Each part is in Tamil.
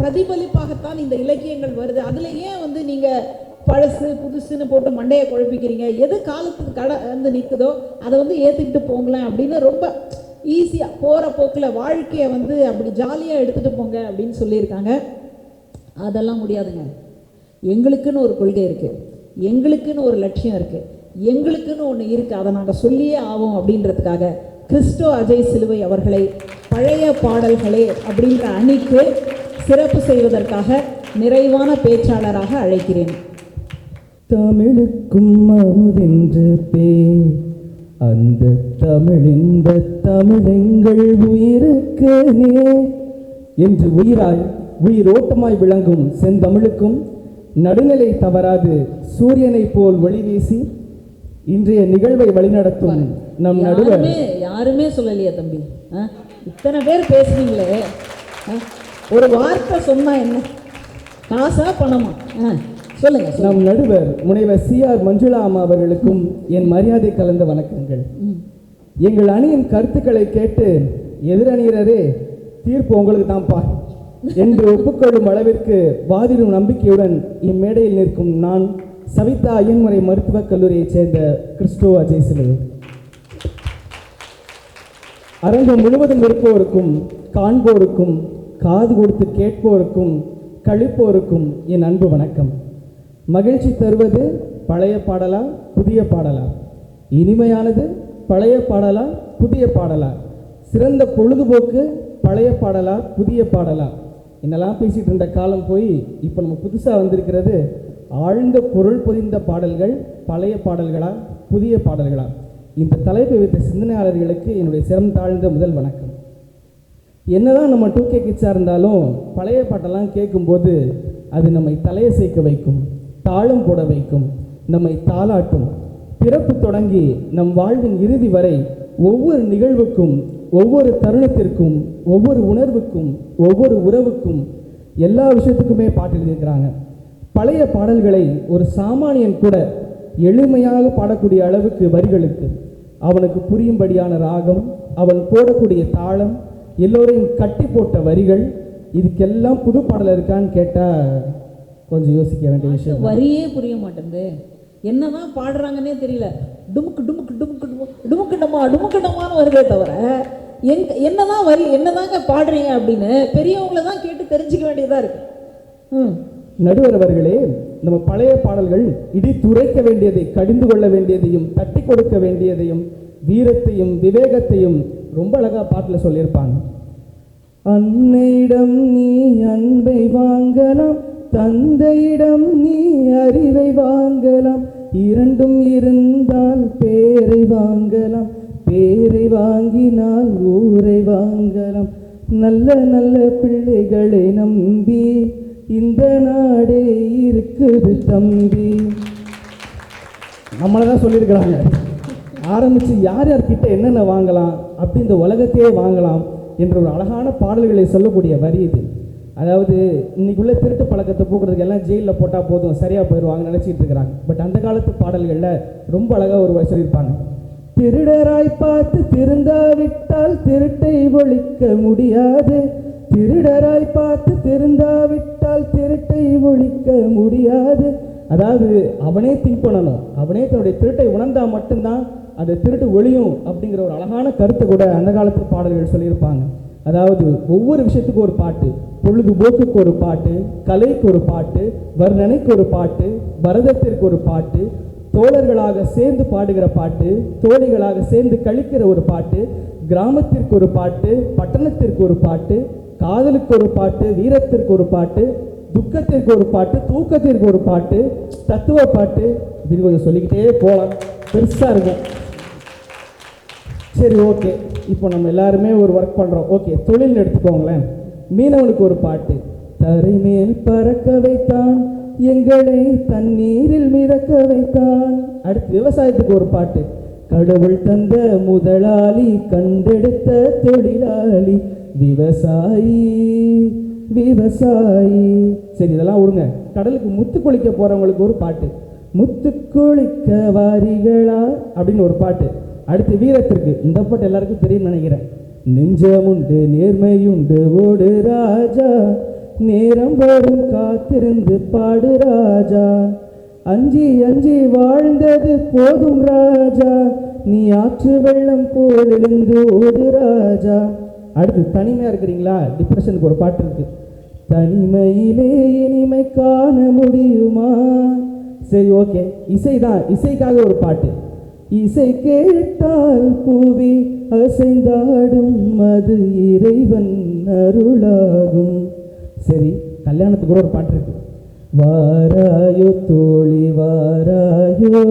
பிரதிபலிப்பாகத்தான் இந்த இலக்கியங்கள் வருது. அதில் ஏன் வந்து நீங்கள் பழசு புதுசுன்னு போட்டு மண்டையை குழப்பிக்கிறீங்க? எது காலத்துக்கு வந்து நிற்குதோ அதை வந்து ஏற்றுக்கிட்டு போங்களேன் அப்படின்னு ரொம்ப ஈஸியாக போகிற போக்கில் வாழ்க்கையை வந்து அப்படி ஜாலியாக எடுத்துகிட்டு போங்க அப்படின்னு சொல்லியிருக்காங்க. அதெல்லாம் முடியாதுங்க. எங்களுக்குன்னு ஒரு கொள்கை இருக்குது, எங்களுக்குன்னு ஒரு லட்சியம் இருக்குது, எங்களுக்குன்னு ஒன்று இருக்குது, அதை நாங்கள் சொல்லியே ஆவோம் அப்படின்றதுக்காக கிறிஸ்டோ அஜய் சிலுவை அவர்களை பழைய பாடல்களே அப்படின்ற அணிக்கு சிறப்பு செய்வதற்காக நிறைவான பேச்சாளராக அழைக்கிறேன். தமிழுக்கும் அமுதென்று பேர், அந்த தமிழின்ப தமிழெங்கள் உயிருக்கு நேர் என்று உயிராய் உயிரோட்டமாய் விளங்கும் செந்தமிழுக்கும் நடுநிலை தவறாது சூரியனை போல் ஒளி வீசி இன்றைய நிகழ்வை வழிநடத்தும் நம் நடுவர். யாருமே சொல்லலையா தம்பி? இத்தனை பேர் பேசுறீங்களே, ஒரு வார்த்தை சொன்னா என்ன? காசா பணமா? சொல்லுங்க. நம் நடுவர் முனைவர் சிஆர் மஞ்சுளா அம்மா அவர்களுக்கும் என் மரியாதை கலந்த வணக்கங்கள். எங்கள் அணியின் கருத்துக்களை கேட்டு எதிரணியினரே தீர்ப்பு உங்களுக்கு தான்ப்பா என்று ஒப்புக்கொள்ளும் அளவிற்கு வாதிடும் நம்பிக்கையுடன் இம்மேடையில் நிற்கும் நான் சவிதா ஐயன்முறை மருத்துவக் கல்லூரியைச் சேர்ந்த கிறிஸ்டோ அஜய் சிலுவை. அரங்கம் முழுவதும் இருப்போருக்கும் காண்போருக்கும் காது கொடுத்து கேட்போருக்கும் கழிப்போருக்கும் என் அன்பு வணக்கம். மகிழ்ச்சி தருவது பழைய பாடலா புதிய பாடலா? இனிமையானது பழைய பாடலா புதிய பாடலா? சிறந்த பொழுதுபோக்கு பழைய பாடலா புதிய பாடலா? என்னெல்லாம் பேசிகிட்டு இருந்த காலம் போய் இப்போ நம்ம புதுசாக வந்திருக்கிறது ஆழ்ந்த பொருள் பொதிந்த பாடல்கள் பழைய பாடல்களா புதிய பாடல்களா? இந்த தலைப்பை வைத்த சிந்தனையாளர்களுக்கு என்னுடைய சிரம் தாழ்ந்த முதல் வணக்கம். என்னதான் நம்ம 2K கிட்ஸாக இருந்தாலும் பழைய பாட்டெல்லாம் கேட்கும்போது அது நம்மை தலையை சேர்க்க வைக்கும், தாளம் போட வைக்கும், நம்மை தாளாட்டும். பிறப்பு தொடங்கி நம் வாழ்வின் இறுதி வரை ஒவ்வொரு நிகழ்வுக்கும் ஒவ்வொரு தருணத்திற்கும் ஒவ்வொரு உணர்வுக்கும் ஒவ்வொரு உறவுக்கும் எல்லா விஷயத்துக்குமே பாட்டு எழுதியிருக்கிறாங்க. பழைய பாடல்களை ஒரு சாமானியன் கூட எளிமையாக பாடக்கூடிய அளவுக்கு வரிகளுக்கு அவனுக்கு புரியும்படியான ராகம், அவன் போடக்கூடிய தாளம், எல்லோரையும் கட்டி போட்ட வரிகள், இதுக்கெல்லாம் புது பாடல் இருக்கான்னு கேட்டால் கொஞ்சம் யோசிக்க வேண்டிய விஷயம். வரியே புரிய மாட்டேங்குது, என்னதான் பாடுறாங்கன்னே தெரியல. டுமுக்கு டுமுக்கு டுமுக்கு டுமுக்குண்டமா டுமுக்குண்டமான்னு வருதே தவிர என்னதான் வரி, என்னதாங்க பாடுறீங்க அப்படின்னு பெரியவங்கள தான் கேட்டு தெரிஞ்சுக்க வேண்டியதாக இருக்கு. நடுவர் அவர்களே, நம்ம பழைய பாடல்கள் இடி துரைக்க வேண்டியதை, கடிந்து கொள்ள வேண்டியதையும், தட்டி கொடுக்க வேண்டியதையும், வீரத்தையும் விவேகத்தையும் ரொம்ப அழகா பாட்டில் சொல்லியிருப்பாங்க. அன்னையிடம் நீ அன்பை வாங்கலாம், தந்தையிடம் நீ அறிவை வாங்கலாம், இரண்டும் இருந்தால் பேரை வாங்கலாம், பேரை வாங்கினால் ஊரை வாங்கலாம், நல்ல நல்ல பிள்ளைகளை நம்பி இந்த நாடே இருக்குது தம்பி. நம்மளை தான் சொல்லியிருக்கிறாங்க. ஆரம்பித்து யார் யார்கிட்ட என்னென்ன வாங்கலாம், அப்படி இந்த உலகத்தையே வாங்கலாம் என்ற ஒரு அழகான பாடல்களை சொல்லக்கூடிய வரி இது. அதாவது இன்னைக்குள்ள திருட்டு பழக்கத்தை போக்குறதுக்கு எல்லாம் ஜெயிலில் போட்டால் போதும் சரியாக போயிடுவாங்க நினச்சிட்டு இருக்கிறாங்க. பட் அந்த காலத்து பாடல்களில் ரொம்ப அழகாக ஒரு சொல்லியிருப்பாங்க. திருடராய் பார்த்து திருந்தாவிட்டால் திருட்டை ஒழிக்க முடியாது, திருடராய் பார்த்து திருந்தாவிட்டால் திருட்டை ஒழிக்க முடியாது. அதாவது அவனே திங்க் பண்ணணும், அவனே தன்னுடைய திருட்டை உணர்ந்தால் மட்டும்தான் அந்த திருட்டு ஒழியும் அப்படிங்கிற ஒரு அழகான கருத்தை கூட அந்த காலத்து பாடல்கள் சொல்லியிருப்பாங்க. அதாவது ஒவ்வொரு விஷயத்துக்கும் ஒரு பாட்டு, பொழுதுபோக்குக்கு ஒரு பாட்டு, கலைக்கு ஒரு பாட்டு, வர்ணனைக்கு ஒரு பாட்டு, பரதத்திற்கு ஒரு பாட்டு, தோழர்களாக சேர்ந்து பாடுகிற பாட்டு, தோழிகளாக சேர்ந்து கழிக்கிற ஒரு பாட்டு, கிராமத்திற்கு ஒரு பாட்டு, பட்டணத்திற்கு ஒரு பாட்டு, காதலுக்கு ஒரு பாட்டு, வீரத்திற்கு ஒரு பாட்டு, துக்கத்திற்கு ஒரு பாட்டு, தூக்கத்திற்கு ஒரு பாட்டு, தத்துவ பாட்டு, இப்படி கொஞ்சம் சொல்லிக்கிட்டே போகலாம், பெருசாக இருக்கும். சரி, ஓகே, இப்போ நம்ம எல்லாருமே ஒரு ஒர்க் பண்ணுறோம். ஓகே, தொழில் எடுத்துக்கோங்களேன். மீனவனுக்கு ஒரு பாட்டு, தரை மேல் பறக்க வைத்தான் எங்களை தண்ணீரில் மிதக்க வைத்தான். அடுத்து விவசாயத்துக்கு ஒரு பாட்டு, கடவுள் தந்த முதலாளி கண்டெடுத்த தொழிலாளி விவசாயி விவசாயி. சரி, இதெல்லாம் விடுங்க. கடலுக்கு முத்து குளிக்க போகிறவங்களுக்கு ஒரு பாட்டு, முத்து குளிக்க வாரிகளா அப்படின்னு ஒரு பாட்டு. அடுத்து வீரத்திற்கு இந்த பாட்டு எல்லாருக்கும் தெரியும் நினைக்கிறேன். நெஞ்சமுண்டு நேர்மையுண்டு ஓடு ராஜா, நேரம் வரும் காத்திருந்து பாடு ராஜா, அஞ்சி அஞ்சி வாழ்ந்தது போதும் ராஜா, நீ ஆற்று வெள்ளம் போல் எழுந்து ஓடு ராஜா. அடுத்து தனிமையாக இருக்கிறீங்களா, டிப்ரெஷனுக்கு ஒரு பாட்டு இருக்கு. தனிமையிலே இனிமை காண முடியுமா. சரி, ஓகே, இசை தான், இசைக்காக ஒரு பாட்டு. இசை கேட்டால் பூவி அசைந்தாடும், அது இறைவன் அருளாகும். சரி, கல்யாணத்துக்கு கூட ஒரு பாட்டு இருக்கு. வாராயோ தோழி வாராயோ,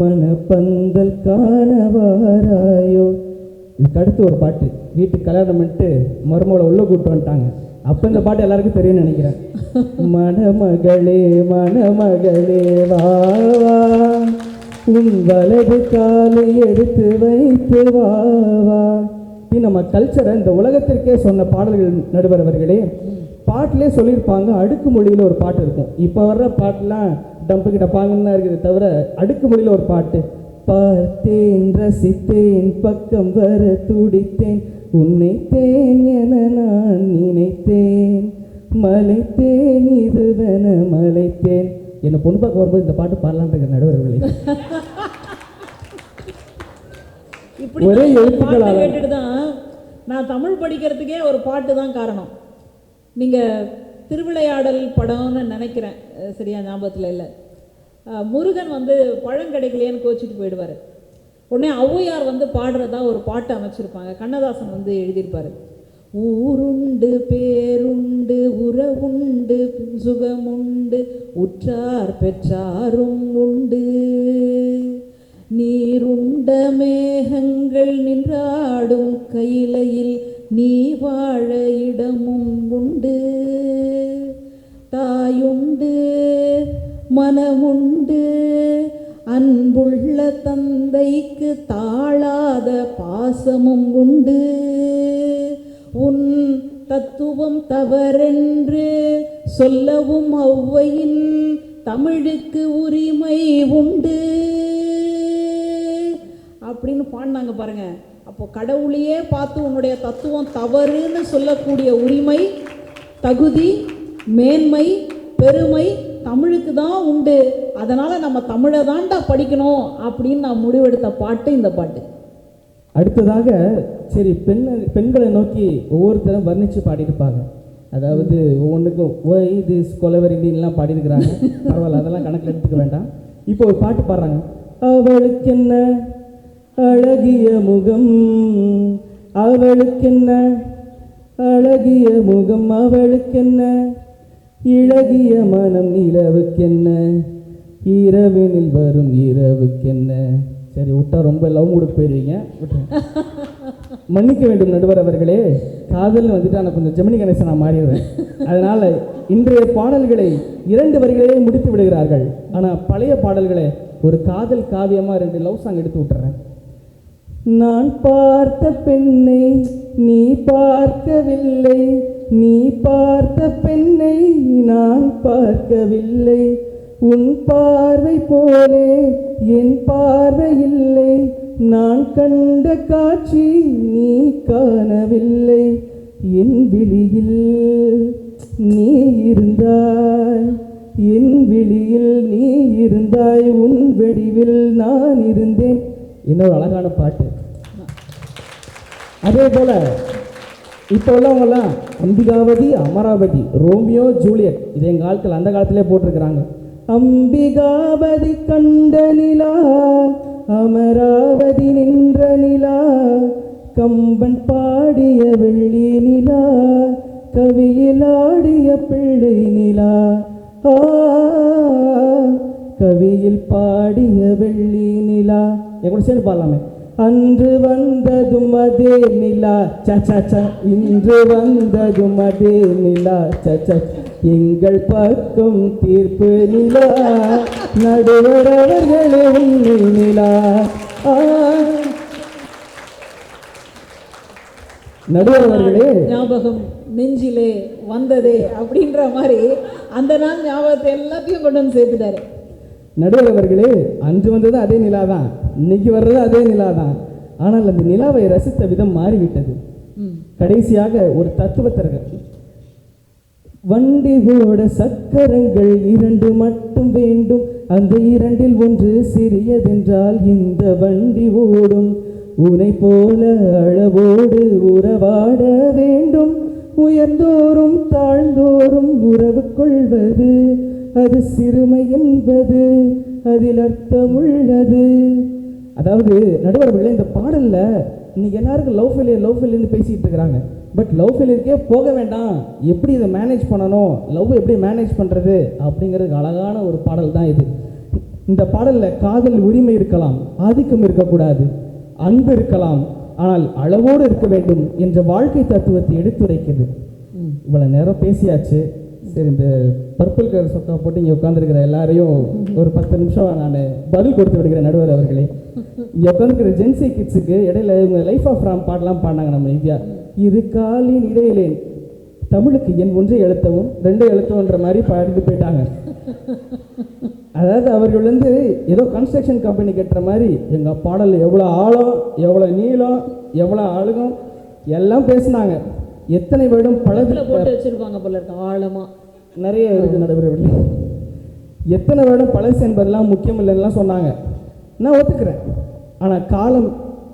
மனப்பந்தல் காண வாராயோ. இதுக்கு அடுத்து ஒரு பாட்டு, வீட்டுக்கு கல்யாணம் பண்ணிட்டு மருமகளை உள்ள கூப்பிட்டு வந்துட்டாங்க. அப்போ இந்த பாட்டு எல்லாருக்கும் தெரியும்னு நினைக்கிறேன். மணமகளே மணமகளே வா வா, உன் வலது காலை எடுத்து வைத்து வா வா. நம்ம கல்ச்சரை இந்த உலகத்திற்கே சொன்ன பாடல்கள் நடுவர் அவர்களே. பாட்டிலே சொல்லியிருப்பாங்க, அடுக்கு மொழியில் ஒரு பாட்டு இருக்கும். இப்போ வர்ற பாட்டுலாம் டம்பு கிடப்பாங்கன்னு தான் இருக்குது தவிர, அடுக்கு மொழியில் ஒரு பாட்டு. பார்த்தேன் ரசித்தேன் பக்கம் வர துடித்தேன், உன்னை தேன் என நான் நினைத்தேன், மலைத்தேன் இதுவென மலைத்தேன். என்னை பொண்ணு பார்க்க வரும்போது இந்த பாட்டு பாடலான் இருக்கிற நடுவர்களே. ஒரே எழுத்துக்களால் கேட்டுட்டு தான் நான் தமிழ் படிக்கிறதுக்கே ஒரு பாட்டு தான் காரணம். நீங்கள் திருவிளையாடல் படம்னு நினைக்கிறேன், சரியா ஞாபகத்தில் இல்லை. முருகன் வந்து பழம் கிடைக்கலையேன்னு கோச்சிட்டு போயிடுவார். உடனே ஔவையார் வந்து பாடுறதா ஒரு பாட்டு அமைச்சிருப்பாங்க. கண்ணதாசன் வந்து எழுதியிருப்பார். ஊருண்டு பேருண்டு உறவுண்டு சுகமுண்டு, உற்றார் பெற்றாரும் உண்டு, நீருண்ட மேகங்கள் நின்றாடும் கையிலையில் நீ வாழ இடமும் உண்டு, தாயுண்டு மனமுண்டு, அன்புள்ள தந்தைக்கு தாழாத பாசமும் உண்டு, உன் தத்துவம் தவறென்று சொல்லவும் ஔவையின் தமிழுக்கு உரிமை உண்டு அப்படின்னு பாடினாங்க பாருங்க. அப்போ கடவுளையே பார்த்து உன்னுடைய தத்துவம் தவறுன்னு சொல்லக்கூடிய உரிமை, தகுதி, மேன்மை, பெருமை தமிழுக்கு தான் உண்டு. அதனால் நம்ம தமிழை தாண்டா படிக்கணும் அப்படின்னு நான் முடிவெடுத்த பாட்டு இந்த பாட்டு. அடுத்ததாக சரி, பெண்களை நோக்கி ஒவ்வொருத்தரும் வர்ணித்து பாடியிருப்பாங்க. அதாவது ஒவ்வொன்றுக்கும் ஒய் திஸ் கொலவரிலாம் பாடியிருக்கிறாங்க. பரவாயில்ல, அதெல்லாம் கணக்கில் எடுத்துக்க வேண்டாம். இப்போ ஒரு பாட்டு பாடுறாங்க. அவளுக்கென்ன அழகிய முகம், அவளுக்கென்ன அழகிய முகம், அவளுக்கென்ன இழகிய மனம், நிலவுக்கென்ன இரவினில் வரும் இரவுக்கென்ன. சரி, விட்டா ரொம்ப லவ் மூடுக்கு போயிடுவீங்க, மன்னிக்க வேண்டும் நடுவர் அவர்களே. காதல்னு வந்துட்டு நான் கொஞ்சம் ஜெமினி கணேசன் நான் மாறிடுவேன். அதனால் இன்றைய பாடல்களை 2 வரிகளே முடித்து விடுகிறார்கள். ஆனால் பழைய பாடல்களை ஒரு காதல் காவியமாக 2 லவ் சாங் எடுத்து விட்டுறேன். நான் பார்த்த பெண்ணை நீ பார்க்கவில்லை, நீ பார்த்த பெண்ணை நான் பார்க்கவில்லை, உன் பார்வை போலே என் பார்வை இல்லை, நான் கண்ட காட்சி நீ காணவில்லை, என் விழியில் நீ இருந்தாய், என் விழியில் நீ இருந்தாய், உன் வெடிவில் நான் இருந்தேன். இன்னொரு அழகான பாட்டு. அதே போல இப்போ உள்ளவங்கெல்லாம் அம்பிகாவதி, அமராவதி, ரோமியோ ஜூலியட், இது எங்கள் ஆட்கள் அந்த காலத்திலே போட்டிருக்கிறாங்க. அம்பிகாவதி கண்ட நிலா, அமராவதி நின்ற நிலா, கம்பன் பாடிய வெள்ளி நிலா, கவியில் ஆடிய பிள்ளை நிலா, கவியில் பாடிய வெள்ளி நிலா. என் கூட சேர்ந்து பாடலாமே. அன்று வந்ததும் அதே நிலா சச்ச, இன்று வந்ததும் அதே நிலா சச்ச, எங்கள் பக்கம் தீர்ப்பு நிலா, நடுவர் அவர்களே உண்மை நிலா. நடுவர் அவர்களே, ஞாபகம் நெஞ்சிலே வந்ததே அப்படின்ற மாதிரி அந்த நாள் ஞாபகத்தை எல்லாத்தையும் கொண்டு வந்து சேர்த்துட்டாரு. நடுவர் அவர்களே, அன்று வந்தது அதே நிலா தான், இன்னைக்கு வர்றது அதே நிலா தான். ஆனால் அந்த நிலாவை ரசித்த விதம் மாறிவிட்டது. கடைசியாக ஒரு தத்துவத்தர்கள் வண்டி ஓட சக்கரங்கள் 2 மட்டும் வேண்டும், அந்த 2ல் ஒன்று சிறியதென்றால் இந்த வண்டி ஓடும். உனை போல அளவோடு உறவாட வேண்டும், உயர்ந்தோறும் தாழ்ந்தோறும் உறவு கொள்வது, அது சிறுமை என்பது அதில் அர்த்தமுள்ளது. அதாவது நடுவர்களே, இந்த பாடல்ல இன்னைக்கு எல்லாருக்கும் லவ் ஃபெயிலியர்னு பேசிட்டு இருக்கிறாங்க. பட் லவ் ஃபெயிலியருக்கே போக வேண்டாம், எப்படி இதை மேனேஜ் பண்ணணும், லவ் எப்படி மேனேஜ் பண்ணுறது அப்படிங்கிறதுக்கு அழகான ஒரு பாடல் தான் இது. இந்த பாடலில் காதல் உரிமை இருக்கலாம், ஆதிக்கம் இருக்கக்கூடாது, அன்பு இருக்கலாம், ஆனால் அளவோடு இருக்க வேண்டும் என்ற வாழ்க்கை தத்துவத்தை எடுத்துரைக்குது. இவ்வளோ நேரம் பேசியாச்சு. சரி, இந்த பர்பிள் கலர் சொக்கா போட்டு இங்கே உட்காந்துருக்கிற எல்லாரையும் ஒரு 10 நிமிஷம் நான் பதில் கொடுத்து விடுகிறேன். நடுவர் அவர்களே, இங்கே உட்காந்துருக்கிற ஜென்சி கிட்ஸுக்கு இடையில இவங்க லைஃப் ஆஃப் ராம் பாடலாம் பாடினாங்க நம்ம இந்தியா. இரு காலின் இடையிலே தமிழுக்கு என் ஒன்றை எழுத்தவும் 2 எழுத்தவுன்ற மாதிரி பாடிட்டு போயிட்டாங்க. அதாவது அவர்கள் ஏதோ கன்ஸ்ட்ரக்ஷன் கம்பெனி கட்டுற மாதிரி எங்கள் பாடல் எவ்வளோ ஆழம், எவ்வளோ நீளம், எவ்வளோ அழுகம் எல்லாம் பேசினாங்க. எத்தனை வருடம் பழத்தில் போட்டு வச்சிருப்பாங்க போல இருக்கு, ஆழமா நிறைய இருக்குது நடைபெறவில்லை. எத்தனை வருடம் பழசு என்பதெல்லாம் முக்கியம் இல்லைன்னுலாம் சொன்னாங்க. நான் ஒத்துக்கிறேன். ஆனால்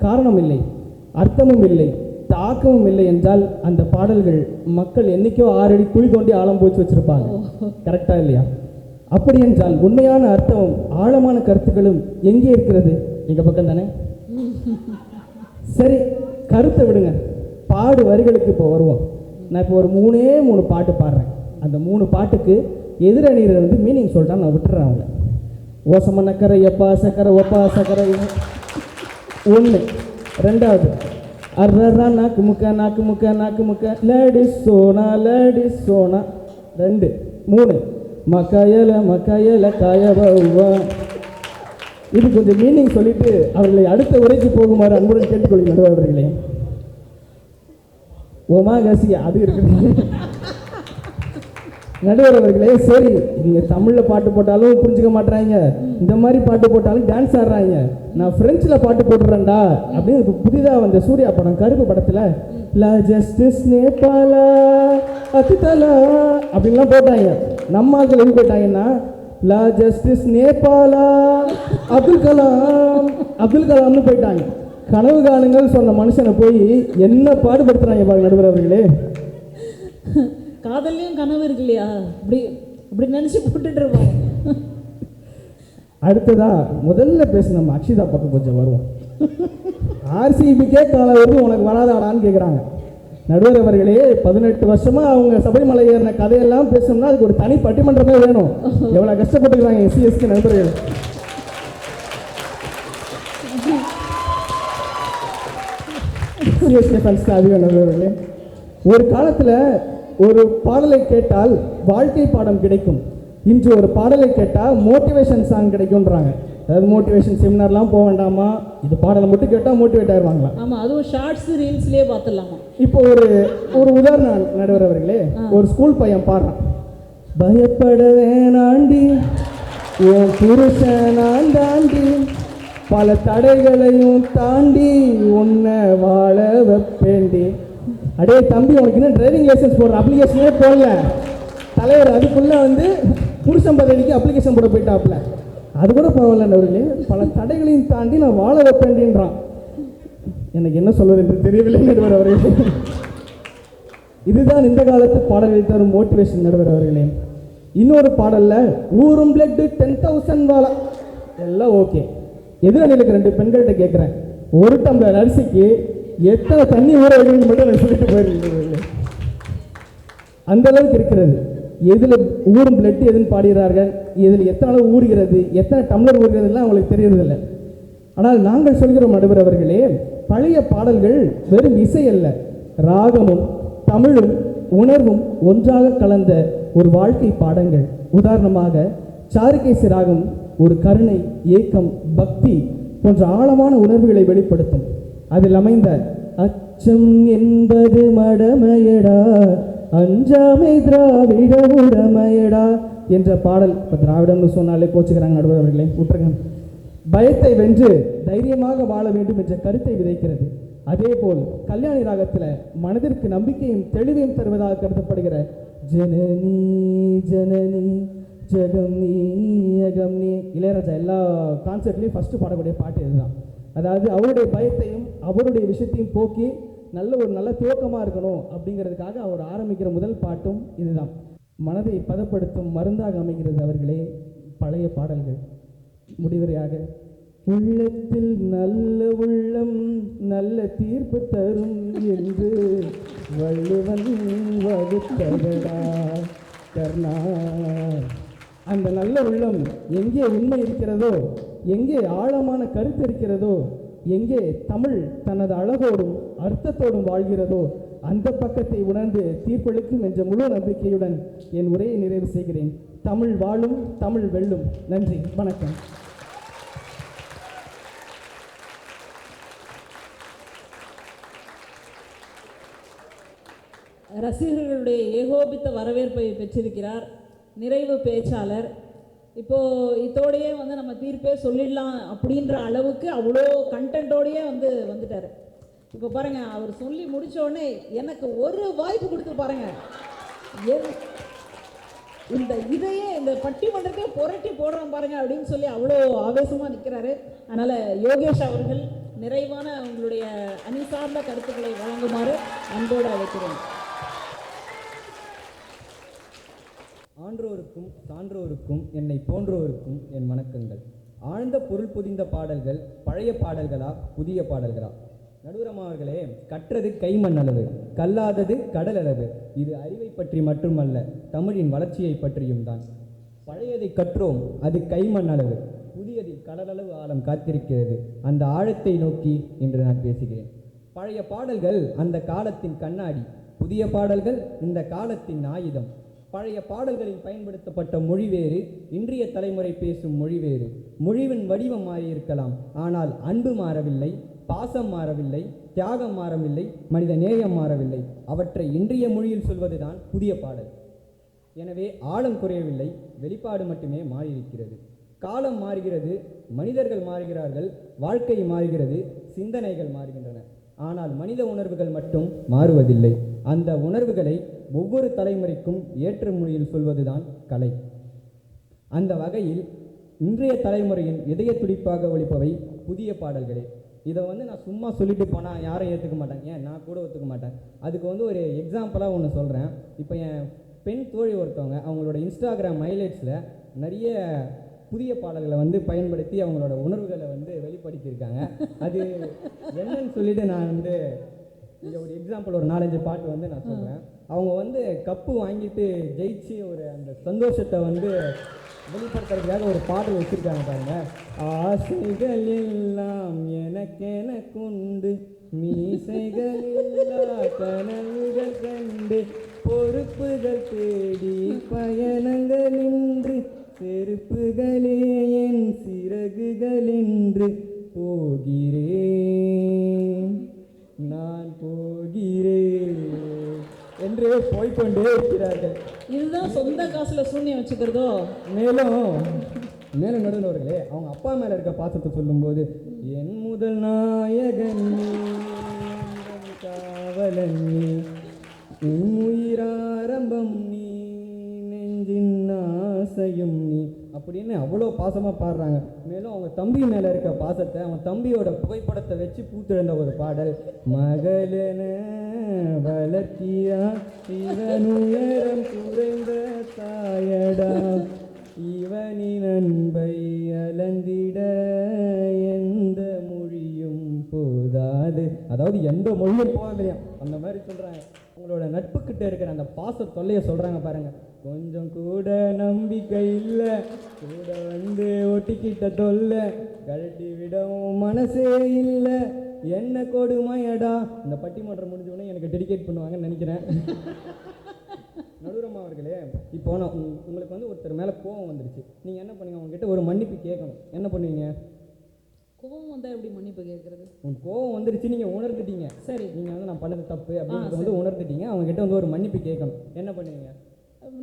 காரணம் இல்லை, அர்த்தமும் இல்லை, தாக்கமும் இல்லை என்றால் அந்த பாடல்கள் மக்கள் என்னைக்கோ 6 அடி குழி தோண்டி ஆழம் போச்சு வச்சிருப்பாங்க. கரெக்டா இல்லையா? அப்படி என்றால் உண்மையான அர்த்தமும் ஆழமான கருத்துக்களும் எங்கே இருக்கிறது? எங்க பக்கம் தானே. சரி, கருத்தை விடுங்க, பாடு வரிகளுக்கு இப்போ வருவோம். நான் இப்போ ஒரு 3 பாட்டு பாடுறேன். அந்த 3 பாட்டுக்கு எதிரணியில மீனிங் சொல்லிட்டா நான் விட்டுறேன் அவங்க. ஓசம நக்கரை எப்பா சக்கரை ஒப்பா சக்கரை 1. 2வது அர்ரா நாக்கு முக்க லேடிஸ் சோனா 2. 3 மக்காயல காயவா. இது கொஞ்சம் மீனிங் சொல்லிட்டு அவர்களை அடுத்த உரைக்கு போகுமாறு அன்புடன் கேட்டுக்கொள்கிறேன் நடுவர்களே. ஒமாகசி அது இருக்குது நடுவர் அவர்களே. சரி, நீங்க தமிழ்ல பாட்டு போட்டாலும் புரிஞ்சுக்க மாட்டாங்க, இந்த மாதிரி பாட்டு போட்டாலும் டான்ஸ் ஆடுறாங்க. நான் பிரெஞ்சில் பாட்டு போட்டுறேன்டா அப்படின்னு புதிதாக வந்த சூர்யா படம் கருப்பு படத்துல லா ஜஸ்டிஸ் நேபாளா அத்துதலா அப்படின்லாம் போட்டாங்க. நம்ம ஆட்கள் எது போட்டாங்கன்னா லா ஜஸ்டிஸ் நேபாளா அப்துல் கலாம்னு போயிட்டாங்க. கனவு காணுங்கள் சொன்ன மனுஷனை போய் என்ன பாடுபடுத்துறாங்க பாருங்க நடுவர் அவர்களே. காதல்லையும் கனவு இருக்கு இல்லையா, அப்படி நினைச்சு போட்டுட்டு இருப்போம். அடுத்ததா முதல்ல பேச நம்ம அக்ஷிதா பக்கம் கொஞ்சம் வருவோம். ஆர்சிபிக்கே கால வருது உனக்கு வராதாடான்னு கேட்குறாங்க. நடுவர் அவர்களே, 18 வருஷமா அவங்க சபரிமலை ஏறின கதையெல்லாம் பேசணும்னா அதுக்கு ஒரு தனி பட்டிமன்றமே வேணும். எவ்வளோ கஷ்டப்பட்டுக்கிறாங்க எஸ்சிஎஸ்க்கு நண்பர்கள். நண்பர்களே, ஒரு காலத்தில் ஒரு பாடலை கேட்டால் வாழ்க்கை பாடம் கிடைக்கும். இன்று ஒரு பாடலை கேட்டால் மோட்டிவேஷன் சாங் கிடைக்கும்ன்றாங்க. அதாவது மோட்டிவேஷன் செமினார்லாம் போக வேண்டாமா, இது பாடலை மட்டும் கேட்டால் மோட்டிவேட் ஆயிடுவாங்களா? ஆமாம், அதுவும் ஷார்ட்ஸ் ரீல்ஸ்லேயே பார்த்துடலாமா. இப்போ ஒரு உதாரணம் நடுவர் அவர்களே, ஒரு ஸ்கூல் பையன் பாடுறான். பயப்பட வேணாண்டி உன் புருஷன் நான் தாண்டி, பல தடைகளையும் தாண்டி உன்னை வாழ வைப்பேண்டி. அடே தம்பி, உனக்கு இன்னும் டிரைவிங் லைசன்ஸ் போடுற அப்ளிகேஷனே போடல. தலைவர் அதுக்குள்ளே புருஷன் பதவிக்கு அப்ளிகேஷன் போட போயிட்டாப்புல. அது கூட பரவாயில்ல அவர்களே, பல தடைகளையும் தாண்டி நான் வாழ வைப்பேன்றான். எனக்கு என்ன சொல்வது என்று தெரியவில்லை நடுவர் அவர்களே. இதுதான் இந்த காலத்து பாடல்கள் தரும் மோட்டிவேஷன் நடுவர் அவர்களே. இன்னொரு பாடல்ல ஊரும் பிளட் 10,000 வாழை எல்லாம் ஓகே. எதிரணியில் 2 பெண்கள்கிட்ட கேட்குறேன், 1 டம்ளர் அரிசிக்கு எத்தனை தண்ணி ஊற வைக்கணும்னு மட்டும் நான் சொல்லிட்டு போயிருக்கேன். அந்த அளவுக்கு இருக்கிறது. எதில் ஊரும் பிளட் எதுன்னு பாடுகிறார்கள், இதில் எத்தனை அளவு ஊறுகிறது, எத்தனை டம்ளர் ஊறுகிறதுலாம் அவங்களுக்கு தெரியறதில்லை. ஆனால் நாங்கள் சொல்கிறோம் நடுவர் அவர்களே, பழைய பாடல்கள் வெறும் இசை அல்ல, ராகமும் தமிழும் உணர்வும் ஒன்றாக கலந்த ஒரு வாழ்க்கை பாடங்கள். உதாரணமாக சாருகேசி ராகம் ஒரு கருணை, ஏக்கம், பக்தி போன்ற ஆழமான உணர்வுகளை வெளிப்படுத்தும். அதில் அமைந்த அச்சம் என்பது மடமையடா, அஞ்சாமை திராவிட உடமையடா என்ற பாடல். இப்போ திராவிடம்னு சொன்னாலே கோச்சுக்கிறாங்க நடுவர் அவர்களே, விட்டுருங்க. பயத்தை வென்று தைரியமாக வாழ வேண்டும் என்ற கருத்தை விதைக்கிறது. அதே போல் கல்யாணி ராகத்தில் மனதிற்கு நம்பிக்கையும் தெளிவையும் தருவதாக கருதப்படுகிற ஜனனி ஜனனி ஜகம் நீ அகம் நீ. இளையராஜா எல்லா கான்சர்ட்லேயும் ஃபஸ்ட்டு பாடக்கூடிய பாட்டு இதுதான். அதாவது அவருடைய பயத்தையும் அவருடைய விஷயத்தையும் போக்கி நல்ல துவக்கமாக இருக்கணும் அப்படிங்கிறதுக்காக அவர் ஆரம்பிக்கிற முதல் பாட்டும் இதுதான். மனதை பதப்படுத்தும் மருந்தாக அமைகிறது அவர்களே பழைய பாடல்கள். முடிவுரையாக, உள்ளத்தில் நல்ல உள்ளம் நல்ல தீர்ப்பு தரும் என்று வள்ளுவன் வகுத்ததடா கர்ணா. அந்த நல்ல உள்ளம் எங்கே உண்மை இருக்கிறதோ, எங்கே ஆழமான கருத்து இருக்கிறதோ, எங்கே தமிழ் தனது அழகோடும் அர்த்தத்தோடும் வாழ்கிறதோ அந்த பக்கத்தை உணர்ந்து தீர்ப்பளிக்கும் என்ற முழு நம்பிக்கையுடன் என் உரையை நிறைவு செய்கிறேன். தமிழ் வாழும், தமிழ் வெல்லும். நன்றி, வணக்கம். ரசிகர்களுடைய ஏகோபித்த வரவேற்பை பெற்றிருக்கிறார் நிறைவு பேச்சாளர். இப்போது இதோடையே வந்து நம்ம தீர்ப்பே சொல்லிடலாம் அப்படின்ற அளவுக்கு அவ்வளோ கண்டென்ட்டோடையே வந்துட்டார். இப்போ பாருங்கள், அவர் சொல்லி முடித்தோடனே எனக்கு ஒரு வாய்ப்பு கொடுத்து பாருங்கள், இந்த பட்டிமன்றத்தை புரட்டி போடுறோம் பாருங்க அப்படின்னு சொல்லி அவ்வளோ ஆவேசமாக நிற்கிறாரு. அதனால் யோகேஷ் அவர்கள் நிறைவான உங்களுடைய அணி சார்ந்த கருத்துக்களை வழங்குமாறு அன்போடு அழைக்கிறேன். ஆன்றோருக்கும் சான்றோருக்கும் என்னை போன்றோருக்கும் என் வணக்கங்கள். ஆழ்ந்த பொருள் பொதிந்த பாடல்கள் பழைய பாடல்களா புதிய பாடல்களா? நடுவரம் அவர்களே, கற்றது கைமண் அளவு, கல்லாதது கடல் அளவு. இது அறிவை பற்றி மட்டுமல்ல, தமிழின் வளர்ச்சியை பற்றியும் தான். பழையதை கற்றோம், அது கைமண் அளவு. புதியதில் கடலளவு ஆழம் காத்திருக்கிறது. அந்த ஆழத்தை நோக்கி இன்று நான் பேசுகிறேன். பழைய பாடல்கள் அந்த காலத்தின் கண்ணாடி, புதிய பாடல்கள் இந்த காலத்தின் ஆயுதம். பழைய பாடல்களில் பயன்படுத்தப்பட்ட மொழி வேறு, இன்றைய தலைமுறை பேசும் மொழி வேறு. மொழிவின் வடிவம் மாறியிருக்கலாம், ஆனால் அன்பு மாறவில்லை, பாசம் மாறவில்லை, தியாகம் மாறவில்லை, மனித நேயம் மாறவில்லை. அவற்றை இன்றைய மொழியில் சொல்வதுதான் புதிய பாடல். எனவே ஆழம் குறையவில்லை, வெளிப்பாடு மட்டுமே மாறியிருக்கிறது. காலம் மாறுகிறது, மனிதர்கள் மாறுகிறார்கள், வாழ்க்கை மாறுகிறது, சிந்தனைகள் மாறுகின்றன. ஆனால் மனித உணர்வுகள் மட்டும் மாறுவதில்லை. அந்த உணர்வுகளை ஒவ்வொரு தலைமுறைக்கும் ஏற்ற மொழியில் சொல்வதுதான் கலை. அந்த வகையில் இன்றைய தலைமுறையின் இதய துடிப்பாக ஒலிப்பவை புதிய பாடல்களே. இதை நான் சும்மா சொல்லிட்டு போனால் யாரும் ஏற்றுக்க மாட்டாங்க, ஏன் நான் கூட ஒத்துக்க மாட்டேன். அதுக்கு ஒரு எக்ஸாம்பிளாக ஒன்று சொல்கிறேன். இப்போ என் பெண் தோழி ஒருத்தவங்க அவங்களோட இன்ஸ்டாகிராம் ஹைலைட்ஸில் நிறைய புதிய பாடல்களை பயன்படுத்தி அவங்களோட உணர்வுகளை வெளிப்படுத்தியிருக்காங்க. அது என்னன்னு சொல்லிட்டு நான் இங்கே ஒரு எக்ஸாம்பிள் ஒரு 4-5 பாட்டு நான் சொல்கிறேன். அவங்க கப்பு வாங்கிட்டு ஜெயிச்சு அந்த சந்தோஷத்தை வெளிப்படுத்துறதுக்காக ஒரு பாடல் வச்சுருக்காங்க பாருங்க. ஆசைகள் எல்லாம் எனக்குண்டு, மீசைகள் இல்லா கனவுகள் கண்டு, பொறுப்புகள் தேடி பயணங்கள் நின்று, செருப்புகளே என் சிறகுகள் என்று போகிறேன், நான் போகிறேன் என்று போய்கொண்டே இருக்கிறார்கள். இதுதான் சொந்த காசுல சூன்யம் வச்சுக்கிறதோ. மேலும் நடுவர்களே, அவங்க அப்பா மேல இருக்க பாசத்தை சொல்லும்போது, என் முதல் நாயகன் நீ, காவலன் நீ, உன் உயிராரம்பம் நீ, நெஞ்சின் ஆசையும் நீ அப்படின்னு அவ்வளோ பாசமாக பாடுறாங்க. மேலும் அவங்க தம்பி மேலே இருக்க பாசத்தை, அவங்க தம்பியோட புகைப்படத்தை வச்சு பூத்திருந்த ஒரு பாடல், மகளென வளர்த்தியா இவனுயரம் குறைந்த தாயடா, இவனின் அன்பை அலந்திட எந்த மொழியும் போதாது. அதாவது எந்த மொழியும் போகலையா அந்த மாதிரி சொல்கிறாங்க. உங்களோட நட்புக்கிட்ட இருக்கிற அந்த பாச தொல்லையை சொல்கிறாங்க பாருங்க. கொஞ்சம் கூட நம்பிக்கை இல்லை, கூட ஒட்டிக்கிட்ட தொல்லை, கழட்டி விடவும் மனசே இல்லை, என்ன கொடுமையடா. இந்த பட்டிமன்றம் முடிஞ்சோடனே எனக்கு டெடிகேட் பண்ணுவாங்கன்னு நினைக்கிறேன். நடுவரம் அவர்களே, இப்போ நான் உங்களுக்கு ஒருத்தர் மேலே கோவம் வந்துருச்சு, நீங்கள் என்ன பண்ணுங்க, அவங்ககிட்ட ஒரு மன்னிப்பு கேட்கணும். என்ன பண்ணுவீங்க? கோவம் வந்தால் எப்படி மன்னிப்பு கேட்குறது? உங்களுக்கு கோவம் வந்துருச்சு, நீங்கள் உணர்ந்துட்டீங்க, சரி, நீங்கள் நான் பண்ணது தப்பு அப்படின்றத உணர்ந்துட்டீங்க, அவங்ககிட்ட ஒரு மன்னிப்பு கேட்கணும். என்ன பண்ணுவீங்க?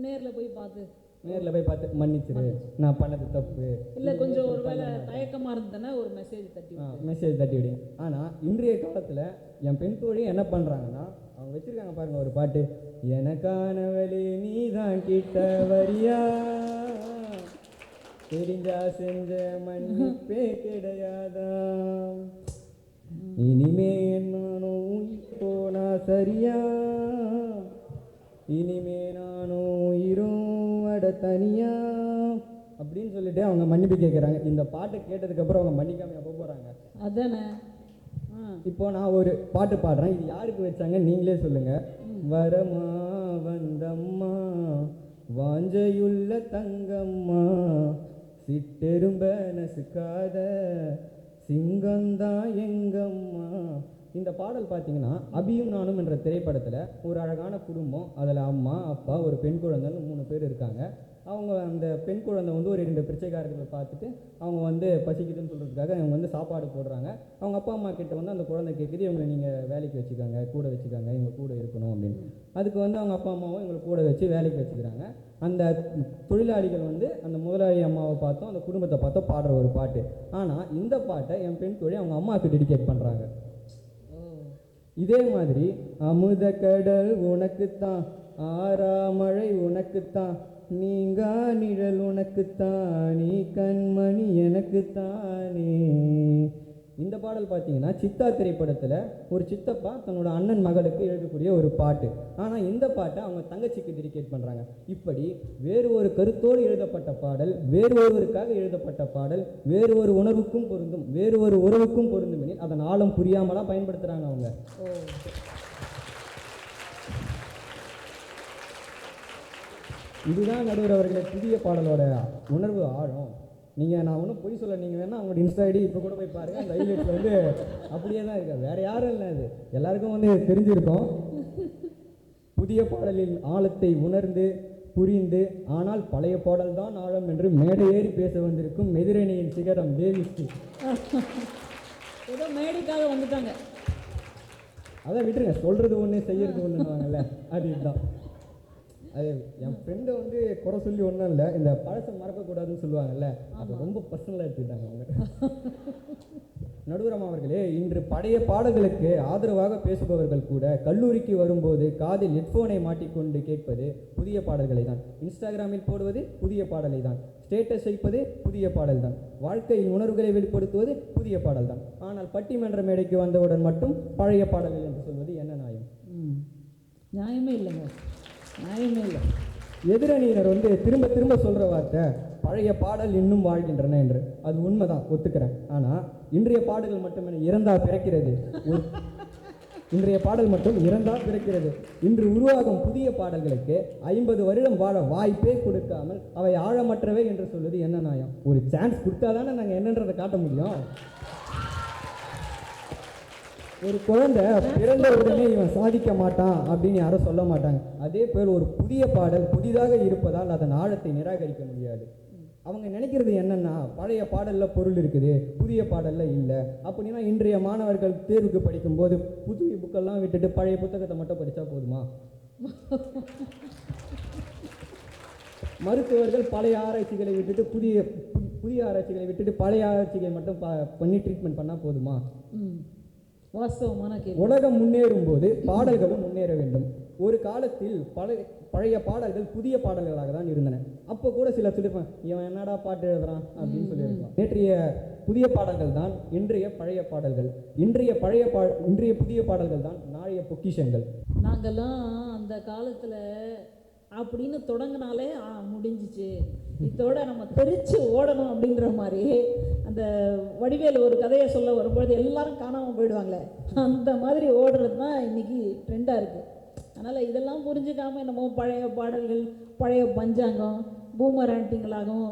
நேரில் போய் பார்த்து நேரில் போய் பார்த்து மன்னிச்சிரு, நான் பண்ணது தப்பு. இல்லை கொஞ்சம் ஒரு வேளை தயக்கமாக இருந்ததுன்னா ஒரு மெசேஜ் தட்டி மெசேஜ் தட்டி விடுங்க. ஆனால் இன்றைய காலத்தில் என் பெண் தோழி என்ன பண்ணுறாங்கன்னா, அவங்க வச்சுருக்காங்க பாருங்கள் ஒரு பாட்டு, எனக்கானவளே நீ தான் கிட்ட வரியா, தெரிஞ்சா செஞ்ச மன்னிப்பே கிடையாதா, இனிமே நானும் போனா சரியா, இனிமே நானும் உயிரும் அட தனியா அப்படின்னு சொல்லிட்டு அவங்க மன்னிப்பு கேட்குறாங்க. இந்த பாட்டை கேட்டதுக்கப்புறம் அவங்க மன்னிக்காம எப்போ போகிறாங்க? அதானே. இப்போ நான் ஒரு பாட்டு பாடுறேன், இது யாருக்கு வச்சாங்க நீங்களே சொல்லுங்க. வரமா வந்தம்மா வாஞ்சையுள்ள தங்கம்மா, சிட்டெரும்ப நசுக்காத சிங்கம்தான் எங்கம்மா. இந்த பாடல் பார்த்தீங்கன்னா அபியும் நானும் என்ற திரைப்படத்தில் ஒரு அழகான குடும்பம், அதில் அம்மா அப்பா ஒரு பெண் குழந்தைன்னு 3 பேர் இருக்காங்க. அவங்க அந்த பெண் குழந்தை வந்து ஒரு 2 பிச்சைக்காரர்களை பார்த்துட்டு அவங்க வந்து பசிக்குதுன்னு சொல்கிறதுக்காக அவங்க வந்து சாப்பாடு போடுறாங்க. அவங்க அப்பா அம்மா கிட்ட வந்து அந்த குழந்தை கேட்குது, இவங்களை நீங்கள் வேலைக்கு வச்சுக்காங்க, கூட வச்சுக்காங்க, இவங்க கூட இருக்கணும் அப்படின்னு. அதுக்கு வந்து அவங்க அப்பா அம்மாவும் இவங்களை கூட வச்சு வேலைக்கு வச்சுக்கிறாங்க. அந்த தொழிலாளிகள் வந்து அந்த முதலாளி அம்மாவை பார்த்தோம், அந்த குடும்பத்தை பார்த்தோம் பாடுற ஒரு பாட்டு. ஆனால் இந்த பாட்டை என் பெண் தொழில் அவங்க அம்மாவுக்கு டெடிகேட் பண்ணுறாங்க. இதே மாதிரி அமுத கடல் உனக்குத்தான், ஆறாமழை உனக்குத்தான், நீங்கா நிழல் உனக்குத்தான், நீ கண்மணி எனக்குத்தானே. இந்த பாடல் பார்த்தீங்கன்னா சித்தா திரைப்படத்தில் ஒரு சித்தப்பா தன்னோட அண்ணன் மகளுக்கு எழுதக்கூடிய ஒரு பாட்டு. ஆனால் இந்த பாட்டை அவங்க தங்கச்சிக்கு டெடிகேட் பண்ணுறாங்க. இப்படி வேறு ஒரு கருத்தோடு எழுதப்பட்ட பாடல், வேறு ஒருவருக்காக எழுதப்பட்ட பாடல், வேறு ஒரு உணர்வுக்கும் பொருந்தும், வேறு ஒரு உறவுக்கும் பொருந்தும் எனில் அதன் ஆழம் புரியாமலாம் பயன்படுத்துகிறாங்க அவங்க. இதுதான் நடுவர் அவர்களே புதிய பாடலோட உணர்வு ஆழம். நீங்கள் நான் ஒன்றும் பொய் சொல்ல, நீங்கள் வேணால் அவங்களோட இன்ஸ்டா ஐடி இப்போ கூட போய் பாருங்கள், அந்த ஹைலைட்டில் வந்து அப்படியே தான் இருக்கு, வேறு யாரும் இல்லை. அது எல்லாருக்கும் வந்து தெரிஞ்சிருக்கும். புதிய பாடலின் ஆழத்தை உணர்ந்து புரிந்து, ஆனால் பழைய பாடல் தான் ஆழம் என்று மேடை ஏறி பேச வந்திருக்கும் எதிரணியின் சிகரம் தேவிஸ்ரீ. ஏதோ மேடைக்காக வந்துட்டாங்க. அதான் விட்டுருங்க, சொல்கிறது ஒன்று செய்யறது ஒன்றுவாங்கல்ல, அது இதுதான். அது என் ஃப்ரெண்டை வந்து குறை சொல்லி ஒன்றும் இல்லை, இந்த பழசை மறக்கக்கூடாதுன்னு சொல்லுவாங்கல்ல, அது ரொம்ப பர்சனலாக எடுத்துக்கிட்டாங்க அவங்க. நடுவரம் அவர்களே, இன்று பழைய பாடல்களுக்கு ஆதரவாக பேசுபவர்கள் கூட கல்லூரிக்கு வரும்போது காதில் ஹெட்ஃபோனை மாட்டிக்கொண்டு கேட்பது புதிய பாடல்களை தான், இன்ஸ்டாகிராமில் போடுவது புதிய பாடலை தான், ஸ்டேட்டஸ் வைப்பது புதிய பாடல் தான், வாழ்க்கையின் உணர்வுகளை வெளிப்படுத்துவது புதிய பாடல் தான். ஆனால் பட்டிமன்ற மேடைக்கு வந்தவுடன் மட்டும் பழைய பாடல்கள் என்று சொல்வது என்ன நியாயம்? நியாயமே இல்லைங்க, நியாயமே இல்லை. எதிரணியினர் வந்து திரும்ப திரும்ப சொல்கிற வார்த்தை பழைய பாடல் இன்னும் வாழ்கின்றன என்று. அது உண்மைதான், ஒத்துக்கிறேன். ஆனால் இன்றைய பாடல்கள் மட்டுமே இறந்தா பிறக்கிறது, இன்றைய பாடல் மட்டும் இறந்தா பிறக்கிறது. இன்று உருவாகும் புதிய பாடல்களுக்கு 50 வருடம் வாழ வாய்ப்பே கொடுக்காமல் அவை ஆழமற்றவை என்று சொல்வது என்ன நியாயம்? ஒரு சான்ஸ் கொடுத்தா தானே நாங்கள் என்னன்றதை காட்ட முடியும். ஒரு குழந்தை பிறந்த உடனே இவன் சாதிக்க மாட்டான் அப்படின்னு யாரும் சொல்ல மாட்டாங்க. அதே போல் ஒரு புதிய பாடல் புதிதாக இருப்பதால் அதன் ஆழத்தை நிராகரிக்க முடியாது. அவங்க நினைக்கிறது என்னன்னா, பழைய பாடலில் பொருள் இருக்குது, புதிய பாடலில் இல்லை. அப்படின்னா இன்றைய மாணவர்கள் தேர்வுக்கு படிக்கும்போது புதிய புக்கெல்லாம் விட்டுட்டு பழைய புத்தகத்தை மட்டும் படித்தா போதுமா? மருத்துவர்கள் பழைய ஆராய்ச்சிகளை விட்டுட்டு புதிய ஆராய்ச்சிகளை விட்டுட்டு பழைய ஆராய்ச்சிகளை மட்டும் பண்ணி ட்ரீட்மெண்ட் பண்ணால் போதுமா? வாஸ்தவமான கேள்வி. உலகம் முன்னேறும் போது பாடல்களும் முன்னேற வேண்டும். ஒரு காலத்தில் பழைய பாடல்கள் புதிய பாடல்களாக தான் இருந்தன. அப்போ கூட சிலர் சொல்லியிருப்பாங்க, இவன் என்னடா பாட்டு எழுதுறான் அப்படின்னு சொல்லியிருக்கலாம். நேற்றைய புதிய பாடல்கள் தான் இன்றைய பழைய பாடல்கள், இன்றைய புதிய பாடல்கள் தான் நாளைய பொக்கிஷங்கள். நாங்கள்லாம் அந்த காலத்தில் அப்படின்னு தொடங்கினாலே முடிஞ்சிச்சு, இதோட நம்ம தெரிச்சு ஓடணும் அப்படின்ற மாதிரி அந்த வடிவேல் ஒரு கதையை சொல்ல வரும்பொழுது எல்லாரும் காணாமல் போயிடுவாங்களே, அந்த மாதிரி ஓடுறது தான் இன்றைக்கி ட்ரெண்டாக இருக்குது. அதனால் இதெல்லாம் புரிஞ்சுக்காமல் என்னமோ பழைய பாடல்கள், பழைய பஞ்சாங்கம், பூமர் ஆண்டிங்களாகவும்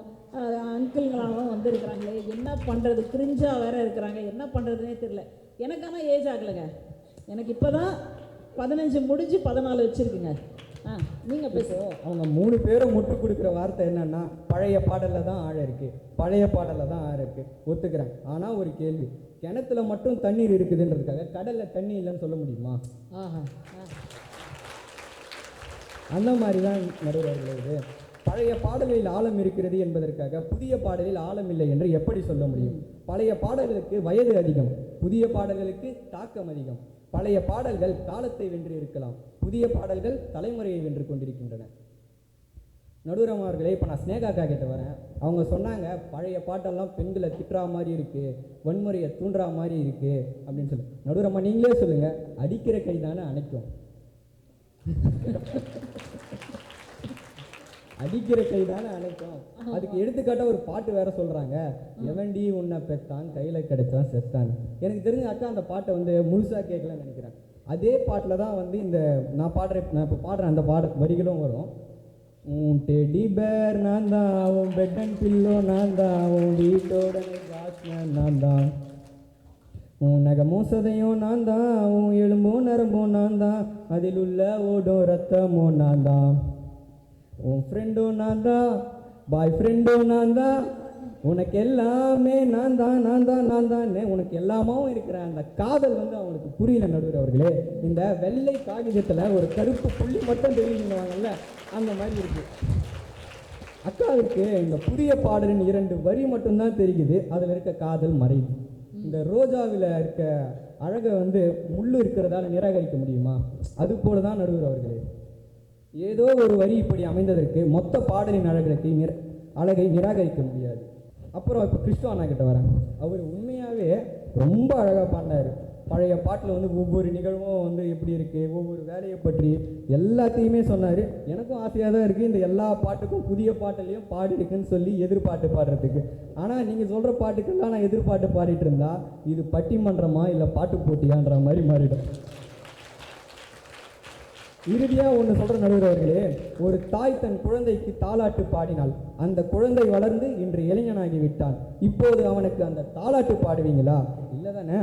அங்கிள்களாகவும் வந்துருக்குறாங்களே, என்ன பண்ணுறது, கிரிஞ்சாக வேற இருக்கிறாங்க, என்ன பண்ணுறதுனே தெரியல. எனக்கான ஏஜ் ஆகலைங்க, எனக்கு இப்போ தான் 15 முடிஞ்சு 14 வச்சுருக்குங்க. நீங்கள் பேசுவோம். அவங்க 3 பேரும் முட்டு கொடுக்குற வார்த்தை என்னன்னா, பழைய பாடலில் தான் ஆழம் இருக்குது, பழைய பாடலில் தான் ஆழம் இருக்குது, ஒத்துக்கிறேன். ஆனால் ஒரு கேள்வி, கிணத்துல மட்டும் தண்ணீர் இருக்குதுன்றதுக்காக கடலில் தண்ணி இல்லைன்னு சொல்ல முடியுமா? அந்த மாதிரி தான் நடுவர்களே இது. பழைய பாடல்களில் ஆழம் இருக்கிறது என்பதற்காக புதிய பாடலில் ஆழம் இல்லை என்று எப்படி சொல்ல முடியும்? பழைய பாடல்களுக்கு வயது அதிகம், புதிய பாடல்களுக்கு தாக்கம் அதிகம். பழைய பாடல்கள் காலத்தை வென்று இருக்கலாம், புதிய பாடல்கள் தலைமுறையை வென்று கொண்டிருக்கின்றன. நடுவரமார்களே, இப்போ நான் ஸ்னேகாக்கா கிட்ட வரேன். அவங்க சொன்னாங்க பழைய பாட்டெல்லாம் பெண்களை திட்டுறா மாதிரி இருக்குது, வன்முறையை தூண்டுறா மாதிரி இருக்குது அப்படின்னு சொல்லி. நடுவரம்மா நீங்களே சொல்லுங்கள், அடிக்கிற கை தானே அணைக்கும்? அடிக்கிற கை தானே அணைக்கும். அதுக்கு எடுத்துக்காட்டாக ஒரு பாட்டு வேற சொல்கிறாங்க, எவன்டி உன்னை பெத்தான் கையில் கிடைச்சான் செத்தான். எனக்கு தெரிஞ்ச அக்கா அந்த பாட்டை வந்து முழுசாக கேட்கலன்னு நினைக்கிறேன். அதே பாட்டில் தான் வந்து இந்த நான் இப்போ பாடுறேன் அந்த வரிகளும் வரும். உன் டெடி பேர் நான் தான், உன் பெட் அண்ட் பில்லோ நான் தான், உன் வீட்டோட வாட்ச்மேன் நான் தான், உன் நகமும் சதையும் நான் தான், உன் எலும்பும் நரம்பும் நான் தான், அதில் உள்ள ஓடும் ரத்தமும் நான் தான், உன் ஃப்ரெண்டும் நான் தான், பாய் ஃப்ரெண்டும் நான் தான், உனக்கு எல்லாமே நான் தான் நான் தான் நான் தான், உனக்கு எல்லாமாவும் இருக்கிற அந்த காதல் வந்து அவங்களுக்கு புரியல நடுவர் அவர்களே. இந்த வெள்ளை காகிதத்தில் ஒரு கருப்பு புள்ளி மட்டும் தெரியுவாங்கல்ல, அந்த மாதிரி இருக்கு. அக்காவுக்கு இந்த புதிய பாடலின் 2 வரி மட்டும்தான் தெரியுது, அதில் இருக்க காதல் மறையுது. இந்த ரோஜாவில் இருக்க அழகை வந்து முள்ளு இருக்கிறதால நிராகரிக்க முடியுமா? அது போல தான் நடுவர் அவர்களே, ஏதோ ஒரு வரி இப்படி அமைந்ததற்கு மொத்த பாடலின் அழகை நிராகரிக்க முடியாது. அப்புறம் இப்போ கிறிஸ்துவானா கிட்ட வரேன். அவர் உண்மையாகவே ரொம்ப அழகாக பாடினார். பழைய பாட்டில் வந்து ஒவ்வொரு நிகழ்வும் வந்து எப்படி இருக்குது, ஒவ்வொரு வேலையை பற்றி எல்லாத்தையுமே சொன்னார். எனக்கும் ஆசையாக தான் இருக்குது இந்த எல்லா பாட்டுக்கும் புதிய பாட்டிலையும் பாடி இருக்குன்னு சொல்லி எதிர்பாட்டு பாடுறதுக்கு. ஆனால் நீங்கள் சொல்கிற பாட்டுக்கெல்லாம் நான் எதிர்பாட்டு பாடிட்டு இருந்தா இது பட்டிமன்றமா இல்லை பாட்டு போட்டியான்ற மாதிரி மாறிடும். இறுதியாக ஒன்று சொல்கிற நடுவர் அவர்களே, ஒரு தாய் தன் குழந்தைக்கு தாலாட்டு பாடினாள். அந்த குழந்தை வளர்ந்து இன்று இளைஞனாகி விட்டான். இப்போது அவனுக்கு அந்த தாலாட்டு பாடுவீங்களா? இல்லை தானே.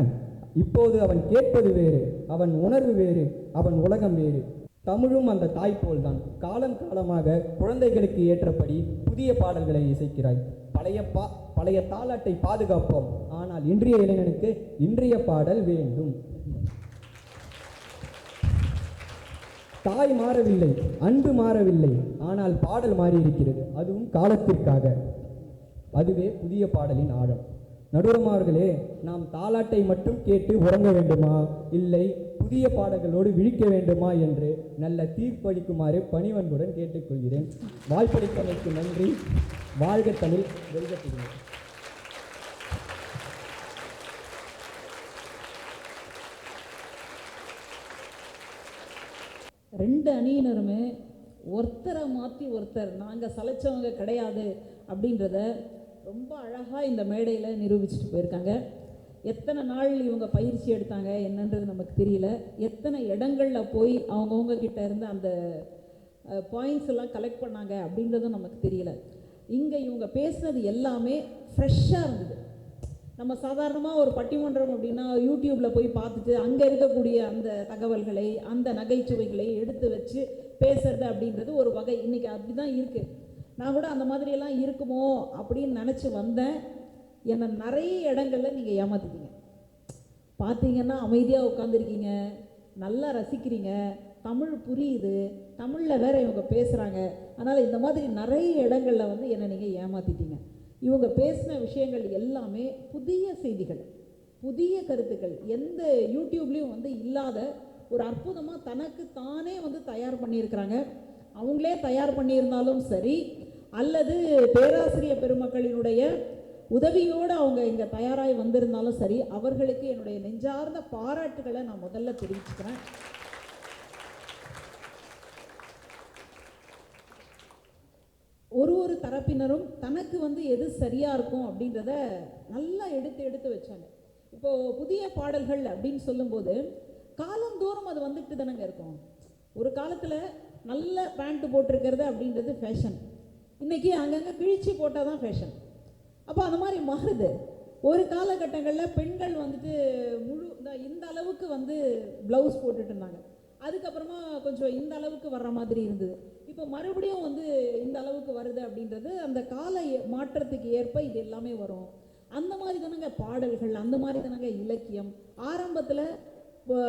இப்போது அவன் கேட்பது வேறு, அவன் உணர்வு வேறு, அவன் உலகம் வேறு. தமிழும் அந்த தாய் போல்தான். காலம் காலமாக குழந்தைகளுக்கு ஏற்றபடி புதிய பாடல்களை இசைக்கிறாய். பழைய தாலாட்டை பாதுகாப்போம், ஆனால் இன்றைய இளைஞனுக்கு இன்றைய பாடல் வேண்டும். தாய் மாறவில்லை, அன்பு மாறவில்லை, ஆனால் பாடல் மாறி இருக்கிறது, அதுவும் காலத்திற்காக. அதுவே புதிய பாடலின் ஆழம். நடுவரமார்களே, நாம் தாலாட்டை மட்டும் கேட்டு உறங்க வேண்டுமா, இல்லை புதிய பாடல்களோடு விழிக்க வேண்டுமா என்று நல்ல தீர்ப்பளிக்குமாறு பணிவன்புடன் கேட்டுக்கொள்கிறேன். வாய்ப்பளித்தமைக்கு நன்றி. வாழ்க தமிழ், வெல்க தமிழ். 2 அணியினருமே ஒருத்தரை மாற்றி ஒருத்தர் நாங்கள் சலைச்சவங்க கிடையாது அப்படின்றத ரொம்ப அழகாக இந்த மேடையில் நிரூபிச்சுட்டு போயிருக்காங்க. எத்தனை நாள் இவங்க பயிற்சி எடுத்தாங்க என்னன்றது நமக்கு தெரியல. எத்தனை இடங்களில் போய் அவங்கவுங்க கிட்ட இருந்து அந்த பாயிண்ட்ஸ் எல்லாம் கலெக்ட் பண்ணாங்க அப்படின்றதும் நமக்கு தெரியல. இங்கே இவங்க பேசுனது எல்லாமே ஃப்ரெஷ்ஷாக இருந்தது. நம்ம சாதாரணமாக ஒரு பட்டிமன்றம் அப்படின்னா யூடியூப்பில் போய் பார்த்துட்டு அங்கே இருக்கக்கூடிய அந்த தகவல்களை அந்த நகைச்சுவைகளை எடுத்து வச்சு பேசுறது அப்படின்றது ஒரு வகை. இன்றைக்கி அப்படி தான் இருக்குது. நான் கூட அந்த மாதிரியெல்லாம் இருக்குமோ அப்படின்னு நினச்சி வந்தேன். என்னை நிறைய இடங்களில் நீங்கள் ஏமாற்றிட்டீங்க. பார்த்தீங்கன்னா அமைதியாக உட்காந்துருக்கீங்க, நல்லா ரசிக்கிறீங்க, தமிழ் புரியுது, தமிழில் வேறு இவங்க பேசுகிறாங்க. அதனால் இந்த மாதிரி நிறைய இடங்களில் வந்து என்னை நீங்கள் ஏமாற்றிட்டீங்க. இவங்க பேசின விஷயங்கள் எல்லாமே புதிய செய்திகள், புதிய கருத்துக்கள், எந்த யூடியூப்லேயும் வந்து இல்லாத ஒரு அற்புதமாக தனக்கு தானே வந்து தயார் பண்ணியிருக்கிறாங்க. அவங்களே தயார் பண்ணியிருந்தாலும் சரி, அல்லது பேராசிரியர் பெருமக்களினுடைய உதவியோடு அவங்க இங்கே தயாராகி வந்திருந்தாலும் சரி, அவர்களுக்கு என்னுடைய நெஞ்சார்ந்த பாராட்டுகளை நான் முதல்ல தெரிவிச்சுக்கிறேன். ஒரு தரப்பினரும் தனக்கு வந்து எது சரியாக இருக்கும் அப்படின்றத நல்லா எடுத்து வச்சாங்க. இப்போது புதிய பாடல்கள் அப்படின்னு சொல்லும்போது காலந்தோறும் அது வந்துட்டு தானங்க இருக்கும். ஒரு காலத்தில் நல்ல பேண்ட்டு போட்டிருக்கிறது அப்படின்றது ஃபேஷன். இன்றைக்கி அங்கங்கே கிழிச்சி போட்டால் தான் ஃபேஷன். அப்போ அந்த மாதிரி மாறுது. ஒரு காலகட்டங்களில் பெண்கள் வந்துட்டு இந்த அளவுக்கு வந்து ப்ளவுஸ் போட்டுட்டு இருந்தாங்க. அதுக்கப்புறமா கொஞ்சம் இந்த அளவுக்கு வர்ற மாதிரி இருந்தது. இப்போ மறுபடியும் வந்து இந்த அளவுக்கு வருது அப்படின்றது அந்த கால மாற்றத்துக்கு ஏற்ப இது எல்லாமே வரும். அந்த மாதிரி தானங்க பாடல்கள், அந்த மாதிரி தானங்க இலக்கியம். ஆரம்பத்தில்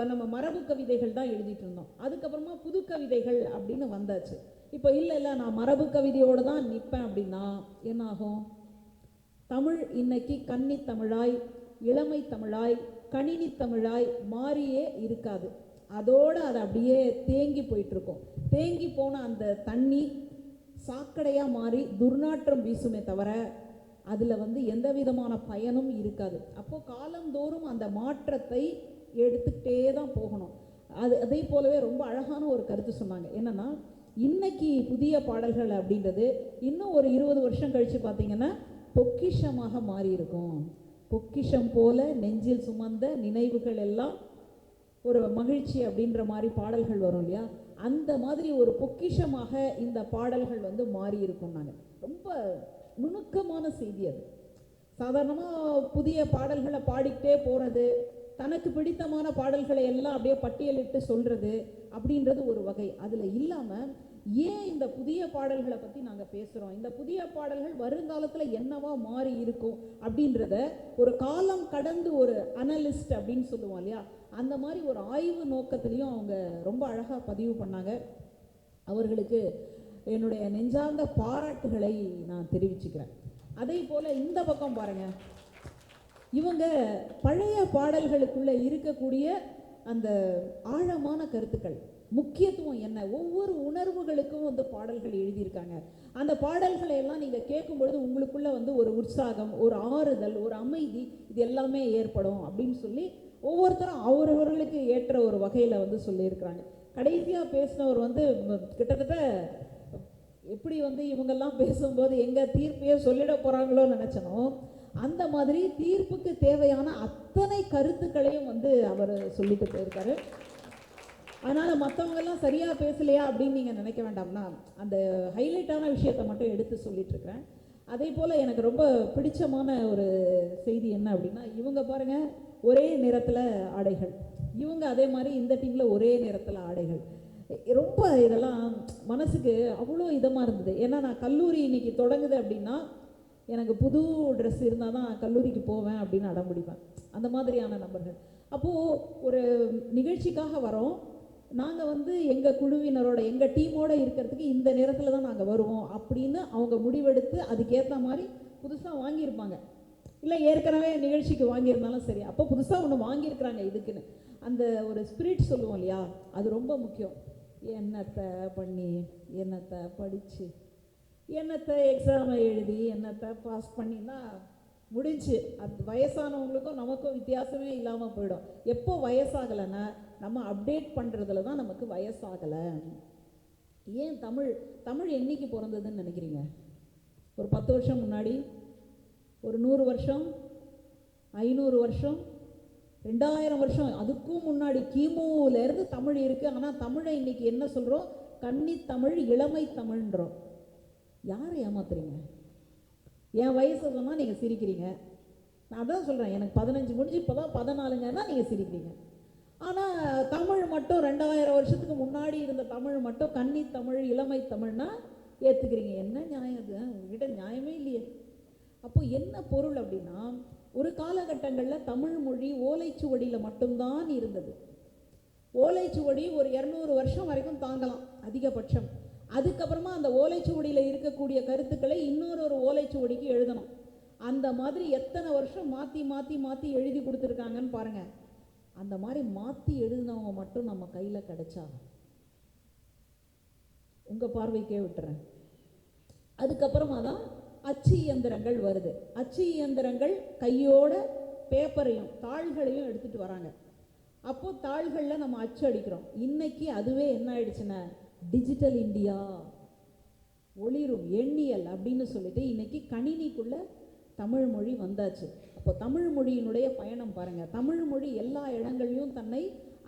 நம்ம மரபு கவிதைகள் தான் எழுதிட்டு இருந்தோம். அதுக்கப்புறமா புது கவிதைகள் அப்படின்னு வந்தாச்சு. இப்போ இல்லை நான் மரபு கவிதையோடு தான் நிற்பேன் அப்படின்னா என்னாகும்? தமிழ் இன்னைக்கு கன்னி தமிழாய், இளமை தமிழாய், கணினி தமிழாய் மாறியே இருக்காது. அதோடு அது அப்படியே தேங்கி போயிட்டுருக்கும். தேங்கி போன அந்த தண்ணி சாக்கடையாக மாறி துர்நாற்றம் வீசுமே தவிர அதில் எந்த விதமான பயனும் இருக்காது. அப்போது காலந்தோறும் அந்த மாற்றத்தை எடுத்துக்கிட்டே தான் போகணும். அதே போலவே ரொம்ப அழகான ஒரு கருத்து சொன்னாங்க. என்னென்னா, இன்னைக்கு புதிய பாடல்கள் அப்படின்றது இன்னும் ஒரு 20 வருஷம் கழித்து பார்த்திங்கன்னா பொக்கிஷமாக மாறி இருக்கும். பொக்கிஷம் போல நெஞ்சில் சுமந்த நினைவுகள் எல்லாம் ஒரு மகிழ்ச்சி அப்படின்ற மாதிரி பாடல்கள் வரும் இல்லையா, அந்த மாதிரி ஒரு பொக்கிஷமாக இந்த பாடல்கள் மாறி இருக்கும். நாங்கள் ரொம்ப நுணுக்கமான செய்தி அது. சாதாரணமாக புதிய பாடல்களை பாடிக்கிட்டே போகிறது, தனக்கு பிடித்தமான பாடல்களை எல்லாம் அப்படியே பட்டியலிட்டு சொல்கிறது அப்படின்றது ஒரு வகை. அதில் இல்லாமல் ஏன் இந்த புதிய பாடல்களை பற்றி நாங்கள் பேசுகிறோம், இந்த புதிய பாடல்கள் வருங்காலத்தில் என்னவா மாறி இருக்கும் அப்படின்றத ஒரு காலம் கடந்து ஒரு அனலிஸ்ட் அப்படின்னு சொல்லுவோம் இல்லையா, அந்த மாதிரி ஒரு ஆய்வு நோக்கத்துலேயும் அவங்க ரொம்ப அழகாக பதிவு பண்ணாங்க. அவர்களுக்கு என்னுடைய நெஞ்சார்ந்த பாராட்டுகளை நான் தெரிவிச்சுக்கிறேன். அதே போல் இந்த பக்கம் பாருங்கள், இவங்க பழைய பாடல்களுக்குள்ளே இருக்கக்கூடிய அந்த ஆழமான கருத்துக்கள், முக்கியத்துவம் என்ன, ஒவ்வொரு உணர்வுகளுக்கும் பாடல்கள் எழுதியிருக்காங்க. அந்த பாடல்களை எல்லாம் நீங்கள் கேட்கும்பொழுது உங்களுக்குள்ளே ஒரு உற்சாகம், ஒரு ஆறுதல், ஒரு அமைதி, இது எல்லாமே ஏற்படும் அப்படின்னு சொல்லி ஒவ்வொருத்தரும் அவரவர்களுக்கு ஏற்ற ஒரு வகையில் சொல்லியிருக்கிறாங்க. கடைசியாக பேசினவர் கிட்டத்தட்ட எப்படி இவங்கெல்லாம் பேசும்போது எங்கள் தீர்ப்பையே சொல்லிட போகிறாங்களோன்னு நினச்சனோ, அந்த மாதிரி தீர்ப்புக்கு தேவையான அத்தனை கருத்துக்களையும் அவர் சொல்லிட்டு போயிருக்காரு. அதனால் மற்றவங்கெல்லாம் சரியாக பேசலையா அப்படின்னு நீங்கள் நினைக்க வேண்டாம்னா, அந்த ஹைலைட்டான விஷயத்தை மட்டும் எடுத்து சொல்லிகிட்ருக்கிறேன். அதே போல் எனக்கு ரொம்ப பிடிச்சமான ஒரு செய்தி என்ன அப்படின்னா, இவங்க பாருங்கள் ஒரே நிறத்தில் ஆடைகள், இவங்க அதே மாதிரி இந்த டீமில் ஒரே நிறத்தில் ஆடைகள். ரொம்ப இதெல்லாம் மனசுக்கு அவ்வளோ இதமாக இருந்தது. ஏன்னா நான் கல்லூரி இன்றைக்கி தொடங்குது அப்படின்னா எனக்கு புது ட்ரெஸ் இருந்தால் தான் கல்லூரிக்கு போவேன் அப்படின்னு அடம்பிடிப்பேன். அந்த மாதிரியான நபர்கள். அப்போது ஒரு நிகழ்ச்சிக்காக வரோம், நாங்கள் எங்கள் குழுவினரோட எங்கள் டீமோடு இருக்கிறதுக்கு இந்த நேரத்தில் தான் நாங்கள் வருவோம் அப்படின்னு அவங்க முடிவெடுத்து அதுக்கேற்ற மாதிரி புதுசாக வாங்கியிருப்பாங்க. இல்லை ஏற்கனவே நிகழ்ச்சிக்கு வாங்கியிருந்தாலும் சரி, அப்போ புதுசாக ஒன்று வாங்கியிருக்கிறாங்க இதுக்குன்னு. அந்த ஒரு ஸ்பிரிட் சொல்லுவோம் இல்லையா, அது ரொம்ப முக்கியம். என்னத்தை பண்ணி, என்னத்தை படித்து, என்னத்தை எக்ஸாமை எழுதி, என்னத்தை பாஸ் பண்ணினா முடிஞ்சு. அது வயசானவங்களுக்கும் நமக்கும் வித்தியாசமே இல்லாமல் போயிடும். எப்போ வயசாகலைன்னா நம்ம அப்டேட் பண்ணுறதுல தான் நமக்கு வயசாகலை. ஏன் தமிழ் என்னைக்கு பிறந்ததுன்னு நினைக்கிறீங்க? ஒரு 10 வருஷம் முன்னாடி, ஒரு 100 வருஷம், 500 வருஷம், 2000 வருஷம், அதுக்கும் முன்னாடி கிமுலேருந்து தமிழ் இருக்குது. ஆனால் தமிழை இன்றைக்கி என்ன சொல்கிறோம்? கன்னித்தமிழ், இளமை தமிழ்ன்றோம். யாரை ஏமாத்துறீங்க? என் வயசு சொன்னால் நீங்கள் சிரிக்கிறீங்க. நான் அதான் சொல்கிறேன், எனக்கு 15 முடிஞ்சு இப்போ தான் 14ங்கன்னா நீங்கள் சிரிக்கிறீங்க. ஆனால் தமிழ் மட்டும் 2000 வருஷத்துக்கு முன்னாடி இருந்த தமிழ் மட்டும் கன்னித்தமிழ், இளமை தமிழ்னா ஏற்றுக்கிறீங்க. என்ன நியாயம் அது? உங்ககிட்ட நியாயமே இல்லையே. அப்போது என்ன பொருள் அப்படின்னா, ஒரு காலகட்டங்களில் தமிழ் மொழி ஓலைச்சுவடியில் மட்டும்தான் இருந்தது. ஓலைச்சுவடி ஒரு 200 வருஷம் வரைக்கும் தாங்கலாம் அதிகபட்சம். அதுக்கப்புறமா அந்த ஓலைச்சுவடியில் இருக்கக்கூடிய கருத்துக்களை இன்னொரு ஓலைச்சுவடிக்கு எழுதணும். அந்த மாதிரி எத்தனை வருஷம் மாற்றி மாற்றி மாற்றி எழுதி கொடுத்துருக்காங்கன்னு பாருங்கள். அந்த மாதிரி மாற்றி எழுதினவங்க மட்டும் நம்ம கையில் கிடைச்சா உங்கள் பார்வைக்கே விட்டுறேன். அதுக்கப்புறமா தான் அச்சு இயந்திரங்கள் வருது. அச்சு இயந்திரங்கள் கையோட பேப்பரையும் தாள்களையும் எடுத்துகிட்டு வராங்க. அப்போது தாள்களில் நம்ம அச்சு அடிக்கிறோம். இன்றைக்கி அதுவே என்ன ஆயிடுச்சுன்னா டிஜிட்டல் இந்தியா, ஒளிரும் எண்ணியல் அப்படின்னு சொல்லிட்டு இன்றைக்கி கணினிக்குள்ளே தமிழ் மொழி வந்தாச்சு. அப்போ தமிழ் மொழியினுடைய பயணம் பாருங்கள். தமிழ் மொழி எல்லா இடங்கள்லையும் தன்னை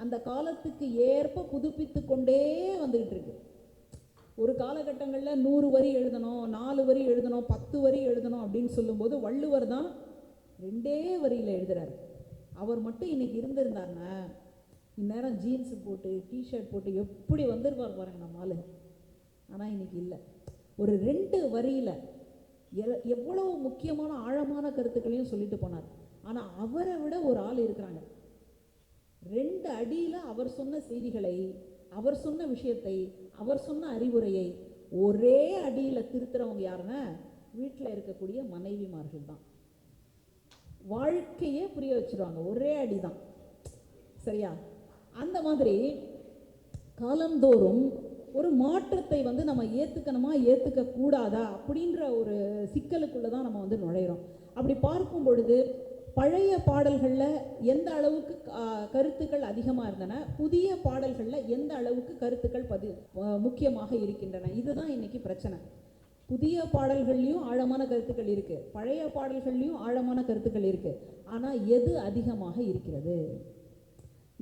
அந்த காலத்துக்கு ஏற்ப புதுப்பித்து கொண்டே வந்துக்கிட்டு இருக்கு. ஒரு காலகட்டங்களில் 100 வரி எழுதணும், 4 வரி எழுதணும், 10 வரி எழுதணும் அப்படின்னு சொல்லும்போது வள்ளுவர் தான் 2 வரியில் எழுதுறாரு. அவர் மட்டும் இன்றைக்கி இருந்திருந்தாருன்னா இந்நேரம் ஜீன்ஸு போட்டு டிஷர்ட் போட்டு எப்படி வந்திருப்பார் பாருங்க நம்ம ஆளு. ஆனால் இன்றைக்கி இல்லை. ஒரு 2 வரியில் எவ்வளோ முக்கியமான ஆழமான கருத்துக்களையும் சொல்லிட்டு போனார். ஆனால் அவரை விட ஒரு ஆள் இருக்கிறாங்க. 2 அடியில் அவர் சொன்ன செய்திகளை, அவர் சொன்ன விஷயத்தை, அவர் சொன்ன அறிவுரையை ஒரே அடியில் திருத்துறவங்க யாருன்னா வீட்டில் இருக்கக்கூடிய மனைவிமார்கள் தான். வாழ்க்கையே புரிய வச்சுருவாங்க, ஒரே அடி தான். சரியா? அந்த மாதிரி காலந்தோறும் ஒரு மாற்றத்தை வந்து நம்ம ஏற்றுக்கணுமா ஏற்றுக்க கூடாதா அப்படின்ற ஒரு சிக்கலுக்குள்ளே தான் நம்ம வந்து நுழையிறோம். அப்படி பார்க்கும் பொழுது பழைய பாடல்களில் எந்த அளவுக்கு கருத்துக்கள் அதிகமாக இருந்தன, புதிய பாடல்களில் எந்த அளவுக்கு கருத்துக்கள் முக்கியமாக இருக்கின்றன, இதுதான் இன்னைக்கு பிரச்சனை. புதிய பாடல்கள்லையும் ஆழமான கருத்துக்கள் இருக்குது, பழைய பாடல்கள்லையும் ஆழமான கருத்துக்கள் இருக்குது. ஆனால் எது அதிகமாக இருக்கிறது?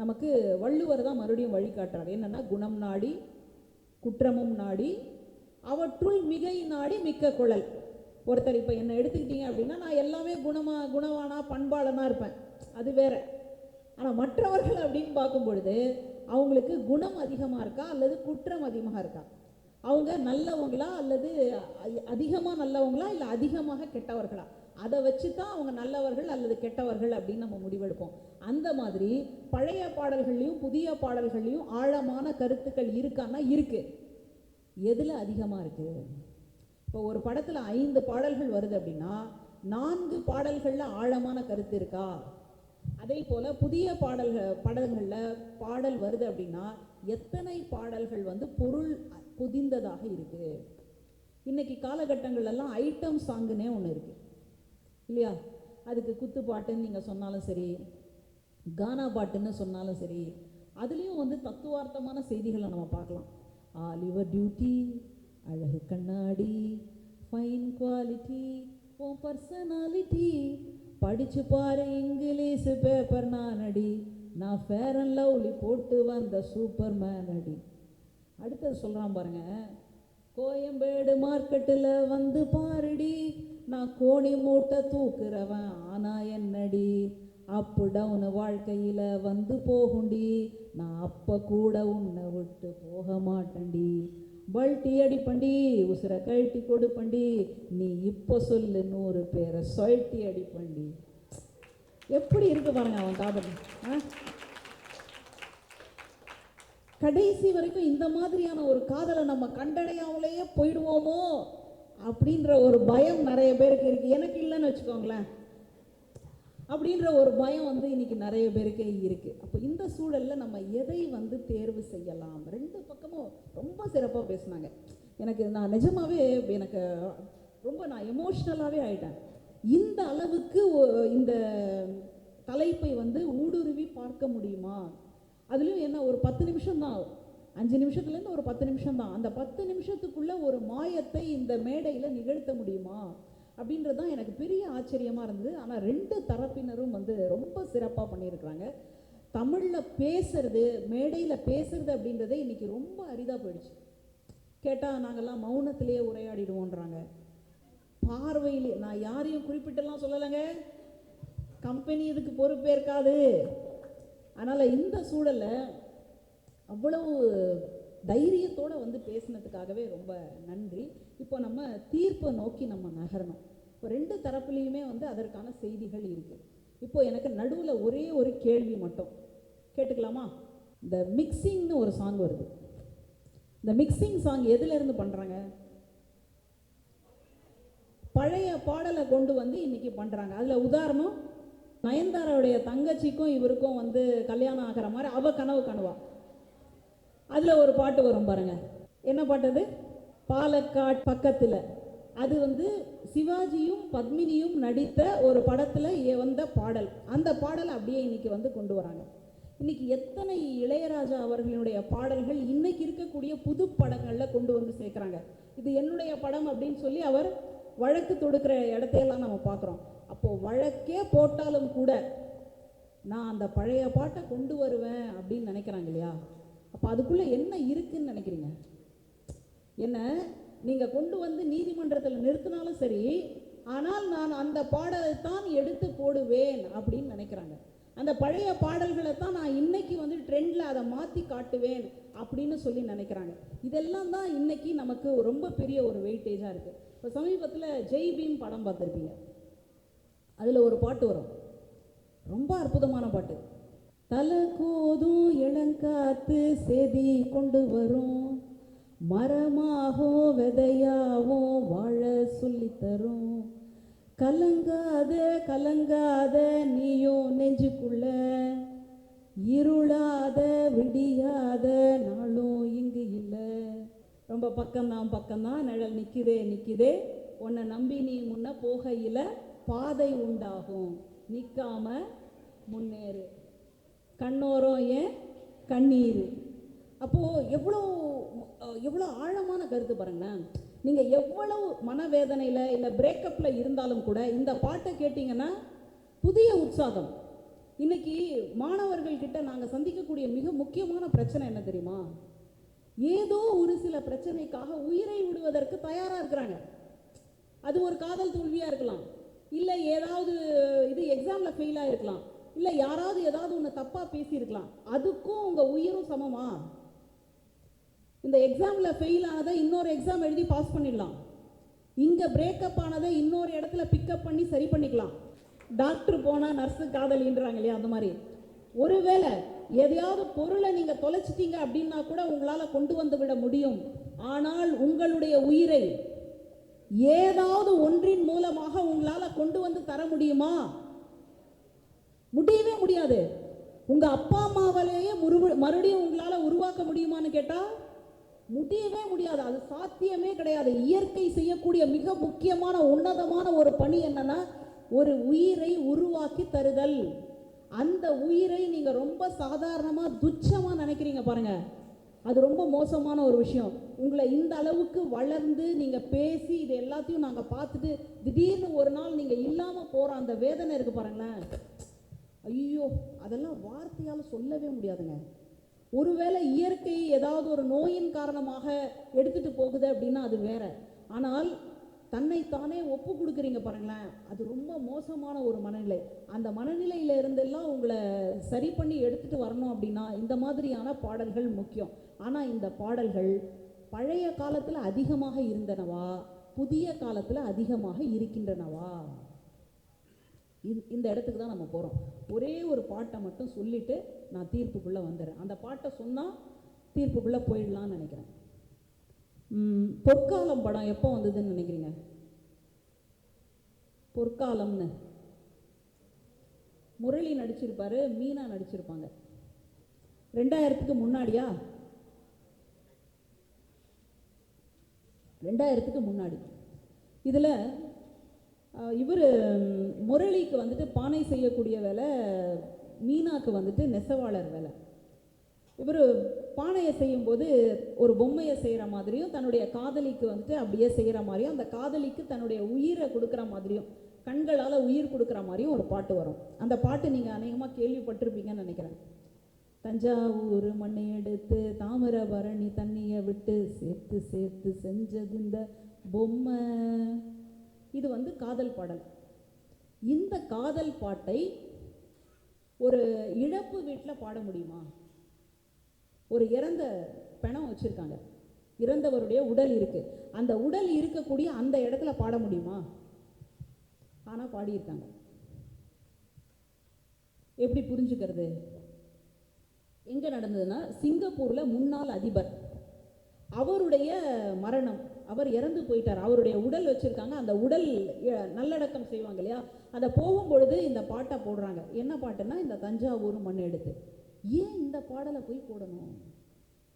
நமக்கு வள்ளுவர் தான் மறுபடியும் வழிகாட்டுறார். என்னென்னா, குணம் நாடி குற்றமும் நாடி அவற்றுள் மிகை நாடி மிக்க குழல். ஒருத்தர் இப்போ என்னை எடுத்துக்கிட்டீங்க அப்படின்னா நான் எல்லாமே குணவானா பண்பாளனாக இருப்பேன், அது வேற. ஆனால் மற்றவர்கள் அப்படின்னு பார்க்கும் பொழுது அவங்களுக்கு குணம் அதிகமாக இருக்கா அல்லது குற்றம் அதிகமாக இருக்கா, அவங்க நல்லவங்களா அல்லது அதிகமாக நல்லவங்களா இல்லை அதிகமாக கெட்டவர்களா, அதை வச்சு தான் அவங்க நல்லவர்கள் அல்லது கெட்டவர்கள் அப்படின்னு நம்ம முடிவெடுப்போம். அந்த மாதிரி பழைய பாடல்கள்லையும் புதிய பாடல்கள்லையும் ஆழமான கருத்துக்கள் இருக்கான்னா இருக்குது. எதில் அதிகமாக இருக்குது? இப்போ ஒரு படத்தில் 5 பாடல்கள் வருது அப்படின்னா 4 பாடல்களில் ஆழமான கருத்து இருக்கா? அதே போல் புதிய பாடல்களில் பாடல் வருது அப்படின்னா எத்தனை பாடல்கள் வந்து பொருள் புதிந்ததாக இருக்குது? இன்னைக்கு காலகட்டங்கள்லாம் ஐட்டம் சாங்குன்னே ஒன்று இருக்குது இல்லையா? அதுக்கு குத்து பாட்டுன்னு நீங்கள் சொன்னாலும் சரி, கானா பாட்டுன்னு சொன்னாலும் சரி, அதுலேயும் வந்து தத்துவார்த்தமான செய்திகளை நம்ம பார்க்கலாம். ஆலிவர் டியூட்டி, அழகு கண்ணாடி, ஃபைன் குவாலிட்டி, உன் பர்சனாலிட்டி, படிச்சு பாரு இங்கிலீஷ் பேப்பர் நானடி, நான் ஃபேர் அண்ட் லவ்லி போட்டு வந்த சூப்பர் மேன் அடி. அடுத்தது சொல்கிறான் பாருங்க, கோயம்பேடு மார்க்கெட்டில் வந்து பாருடி, நான் கோணி மூட்டை தூக்குறவன் ஆனா என்னடி, அப்பு டவுனு வாழ்க்கையில் வந்து போகுண்டி, நான் அப்போ கூட உன்னை விட்டு போக மாட்டேன்டி, பல்ட்டி அடிப்பண்டி உசுரை கழட்டி கொடுப்பண்டி, நீ இப்போ சொல்லு 100 பேரை சொயட்டி அடிப்பண்டி. எப்படி இருக்கு பாருங்க அவன் காதல். கடைசி வரைக்கும் இந்த மாதிரியான ஒரு காதலை நம்ம கண்டடையாமலேயே போயிடுவோமோ அப்படின்ற ஒரு பயம் நிறைய பேருக்கு இருக்குது. எனக்கு இல்லைன்னு வச்சுக்கோங்களேன், அப்படின்ற ஒரு பயம் வந்து இன்னைக்கு நிறைய பேருக்கே இருக்குது. அப்போ இந்த சூழலில் நம்ம எதை வந்து தேர்வு செய்யலாம்? 2 பக்கமும் ரொம்ப சிறப்பாக பேசினாங்க. நான் நிஜமாகவே எனக்கு ரொம்ப எமோஷ்னலாகவே ஆகிட்டேன். இந்த அளவுக்கு இந்த தலைப்பை வந்து ஊடுருவி பார்க்க முடியுமா? அதுலேயும் என்ன, ஒரு 10 நிமிஷம் தான், 5 நிமிஷத்துலேருந்து ஒரு 10 நிமிஷம் தான். அந்த 10 நிமிஷத்துக்குள்ளே ஒரு மாயத்தை இந்த மேடையில் நிகழ்த்த முடியுமா அப்படின்றது தான் எனக்கு பெரிய ஆச்சரியமாக இருந்தது. ஆனால் 2 தரப்பினரும் வந்து ரொம்ப சிறப்பாக பண்ணியிருக்கிறாங்க. தமிழில் பேசுறது, மேடையில் பேசுறது அப்படின்றதே இன்றைக்கி ரொம்ப அரிதாக போயிடுச்சு. கேட்டால் நாங்கள்லாம் மௌனத்திலேயே உரையாடிடுவோன்றாங்க. பார்வையிலே, நான் யாரையும் குறிப்பிட்டெல்லாம் சொல்லலைங்க, கம்பெனி இதுக்கு பொறுப்பேற்காது. அதனால் இந்த சூழலை அவ்வளவு தைரியத்தோடு வந்து பேசினதுக்காகவே ரொம்ப நன்றி. இப்போ நம்ம தீர்ப்பை நோக்கி நம்ம நகரணும். இப்போ 2 தரப்புலேயுமே வந்து அதற்கான செய்திகள் இருக்குது. இப்போ எனக்கு நடுவில் ஒரே ஒரு கேள்வி மட்டும் கேட்டுக்கலாமா? இந்த மிக்சிங்னு ஒரு சாங் வருது. இந்த மிக்சிங் சாங் எதுலேருந்து பண்ணுறாங்க? பழைய பாடலை கொண்டு வந்து இன்றைக்கி பண்ணுறாங்க. அதில் உதாரணம், நயன்தாராவுடைய தங்கச்சிக்கும் இவருக்கும் வந்து கல்யாணம் ஆகிற மாதிரி அவள் கனவு காணுவா. அதில் ஒரு பாட்டு வரும் பாருங்க, என்ன பாட்டு அது? பாலக்காட் பக்கத்தில். அது வந்து சிவாஜியும் பத்மினியும் நடித்த ஒரு படத்தில் வந்த பாடல். அந்த பாடலை அப்படியே இன்னைக்கு வந்து கொண்டு வராங்க. இன்னைக்கு எத்தனை இளையராஜா அவர்களுடைய பாடல்கள் இன்னைக்கு இருக்கக்கூடிய புது படங்களில் கொண்டு வந்து சேர்க்குறாங்க. இது என்னுடைய படம் அப்படின்னு சொல்லி அவர் வழக்கு தொடுக்கிற இடத்தையெல்லாம் நம்ம பார்க்குறோம். அப்போது வழக்கே போட்டாலும் கூட நான் அந்த பழைய பாட்டை கொண்டு வருவேன் அப்படின்னு நினைக்கிறாங்க இல்லையா? அப்போ அதுக்குள்ளே என்ன இருக்குதுன்னு நினைக்கிறீங்க? என்ன நீங்கள் கொண்டு வந்து நீதிமன்றத்தில் நிறுத்தினாலும் சரி, ஆனால் நான் அந்த பாடலை தான் எடுத்து போடுவேன் அப்படின்னு நினைக்கிறாங்க. அந்த பழைய பாடல்களை தான் நான் இன்னைக்கு வந்து ட்ரெண்டில் அதை மாற்றி காட்டுவேன் அப்படின்னு சொல்லி நினைக்கிறாங்க. இதெல்லாம் தான் இன்னைக்கு நமக்கு ரொம்ப பெரிய ஒரு வெயிட்டேஜாக இருக்குது. இப்போ சமீபத்தில் ஜெய் பீம் படம் பார்த்துருப்பீங்க. அதில் ஒரு பாட்டு வரும், ரொம்ப அற்புதமான பாட்டு. தலை கோதும் இளங்காத்து செதி கொண்டு வரும், மரமாகும் விதையாவும் வாழ சொல்லித்தரும். கலங்காத கலங்காத நீயும் நெஞ்சுக்குள்ள, இருளாத விடியாத நாளும் இங்கு இல்லை. ரொம்ப பக்கம்தான் நிழல் நிற்குதே உன்னை நம்பி நீ முன்ன போகையில் பாதை உண்டாகும், நிற்காம முன்னேறு. கண்ணோரம் ஏன் கண்ணீர். அப்போது எவ்வளோ ஆழமான கருத்து பாருங்களேன். நீங்கள் எவ்வளவு மனவேதனையில் இல்லை பிரேக்கப்பில் இருந்தாலும் கூட இந்த பாட்டை கேட்டிங்கன்னா புதிய உற்சாகம். இன்னைக்கு மாணவர்கள்கிட்ட நாங்கள் சந்திக்கக்கூடிய மிக முக்கியமான பிரச்சனை என்ன தெரியுமா? ஏதோ ஒரு சில பிரச்சனைக்காக உயிரை விடுவதற்கு தயாராக இருக்கிறாங்க. அது ஒரு காதல் தோல்வியாக இருக்கலாம், இல்லை ஏதாவது இது எக்ஸாமில் ஃபெயிலாக இருக்கலாம், இல்லை யாராவது ஏதாவது ஒன்று தப்பாக பேசியிருக்கலாம். அதுக்கும் உங்கள் உயிரும் சமமா? இந்த எக்ஸாமில் ஃபெயில் ஆனதை இன்னொரு எக்ஸாம் எழுதி பாஸ் பண்ணிடலாம். இங்கே பிரேக்கப் ஆனதை இன்னொரு இடத்துல பிக்கப் பண்ணி சரி பண்ணிக்கலாம். டாக்டர் போனால் நர்ஸு காதலின்றாங்க இல்லையா, அந்த மாதிரி. ஒருவேளை எதையாவது பொருளை நீங்கள் தொலைச்சிட்டீங்க அப்படின்னா கூட உங்களால் கொண்டு வந்து விட முடியும். ஆனால் உங்களுடைய உயிரை ஏதாவது ஒன்றின் மூலமாக உங்களால் கொண்டு வந்து தர முடியுமா? முடியவே முடியாது. உங்கள் அப்பா அம்மாவிலேயே மறுபடியும் உங்களால் உருவாக்க முடியுமான்னு கேட்டால் முடியவே முடியாது. அது சாத்தியமே கிடையாது. இயற்கை செய்யக்கூடிய மிக முக்கியமான உன்னதமான ஒரு பணி என்னன்னா, ஒரு உயிரை உருவாக்கி தருதல். அந்த உயிரை நீங்கள் ரொம்ப சாதாரணமாக துச்சமாக நினைக்கிறீங்க பாருங்க, அது ரொம்ப மோசமான ஒரு விஷயம். உங்களை இந்த அளவுக்கு வளர்ந்து நீங்கள் பேசி இது எல்லாத்தையும் நாங்கள் பார்த்துட்டு திடீர்னு ஒரு நாள் நீங்கள் இல்லாமல் போகிற அந்த வேதனை இருக்குது பாருங்களேன். ஐயோ, அதெல்லாம் வார்த்தையால் சொல்லவே முடியாதுங்க. ஒருவேளை இயற்கை ஏதாவது ஒரு நோயின் காரணமாக எடுத்துகிட்டு போகுது அப்படின்னா அது வேற. ஆனால் தன்னைத்தானே ஒப்பு கொடுக்குறீங்க பாருங்களேன், அது ரொம்ப மோசமான ஒரு மனநிலை. அந்த மனநிலையில இருந்தெல்லாம் உங்களை சரி பண்ணி எடுத்துகிட்டு வரணும் அப்படின்னா இந்த மாதிரியான பாடல்கள் முக்கியம். ஆனால் இந்த பாடல்கள் பழைய காலத்தில் அதிகமாக இருந்தனவா, புதிய காலத்தில் அதிகமாக இருக்கின்றனவா? இந்த இடத்துக்கு தான் நம்ம போகிறோம். ஒரே ஒரு பாட்டை மட்டும் சொல்லிவிட்டு நான் தீர்ப்புக்குள்ளே வந்துடுறேன். அந்த பாட்டை சொன்னால் தீர்ப்புக்குள்ளே போயிடலான்னு நினைக்கிறேன். பொற்காலம் படம் எப்போ வந்ததுன்னு நினைக்கிறீங்க? பொற்காலம்னு முரளி நடிச்சிருப்பாரு, மீனா நடிச்சிருப்பாங்க. 2000க்கு முன்னாடியா? 2000க்கு முன்னாடி. இதில் இவர் முரளிக்கு வந்துட்டு பானை செய்யக்கூடிய வேலை, மீனாக்கு வந்துட்டு நெசவாளர் வேலை. இவர் பானையை செய்யும்போது ஒரு பொம்மையை செய்கிற மாதிரியும் தன்னுடைய காதலிக்கு வந்துட்டு அப்படியே செய்கிற மாதிரியும், அந்த காதலிக்கு தன்னுடைய உயிரை கொடுக்குற மாதிரியும், கண்களால் உயிர் கொடுக்குற மாதிரியும் ஒரு பாட்டு வரும். அந்த பாட்டு நீங்கள் அநேகமாக கேள்விப்பட்டிருப்பீங்கன்னு நினைக்கிறேன். தஞ்சாவூர் மண்ணை எடுத்து தாமிரபரணி தண்ணியை விட்டு சேர்த்து சேர்த்து செஞ்சது இந்த பொம்மை. இது வந்து காதல் பாடல். இந்த காதல் பாட்டை ஒரு இழப்பு வீட்டில் பாட முடியுமா? ஒரு இறந்த பிணம் வச்சுருக்காங்க, இறந்தவருடைய உடல் இருக்குது, அந்த உடல் இருக்கக்கூடிய அந்த இடத்துல பாட முடியுமா? ஆனால் பாடியிருக்காங்க. எப்படி புரிஞ்சுக்கிறது? எங்கே நடந்ததுன்னா, சிங்கப்பூரில் முன்னாள் அதிபர் அவருடைய மரணம், அவர் இறந்து போயிட்டார். அவருடைய உடல் வச்சுருக்காங்க, அந்த உடல் நல்லடக்கம் செய்வாங்க இல்லையா, அதை போகும்பொழுது இந்த பாட்டை போடுறாங்க. என்ன பாட்டுன்னா, இந்த தஞ்சாவூர் மண் எடுத்து. ஏன் இந்த பாடலை போய் போடணும்?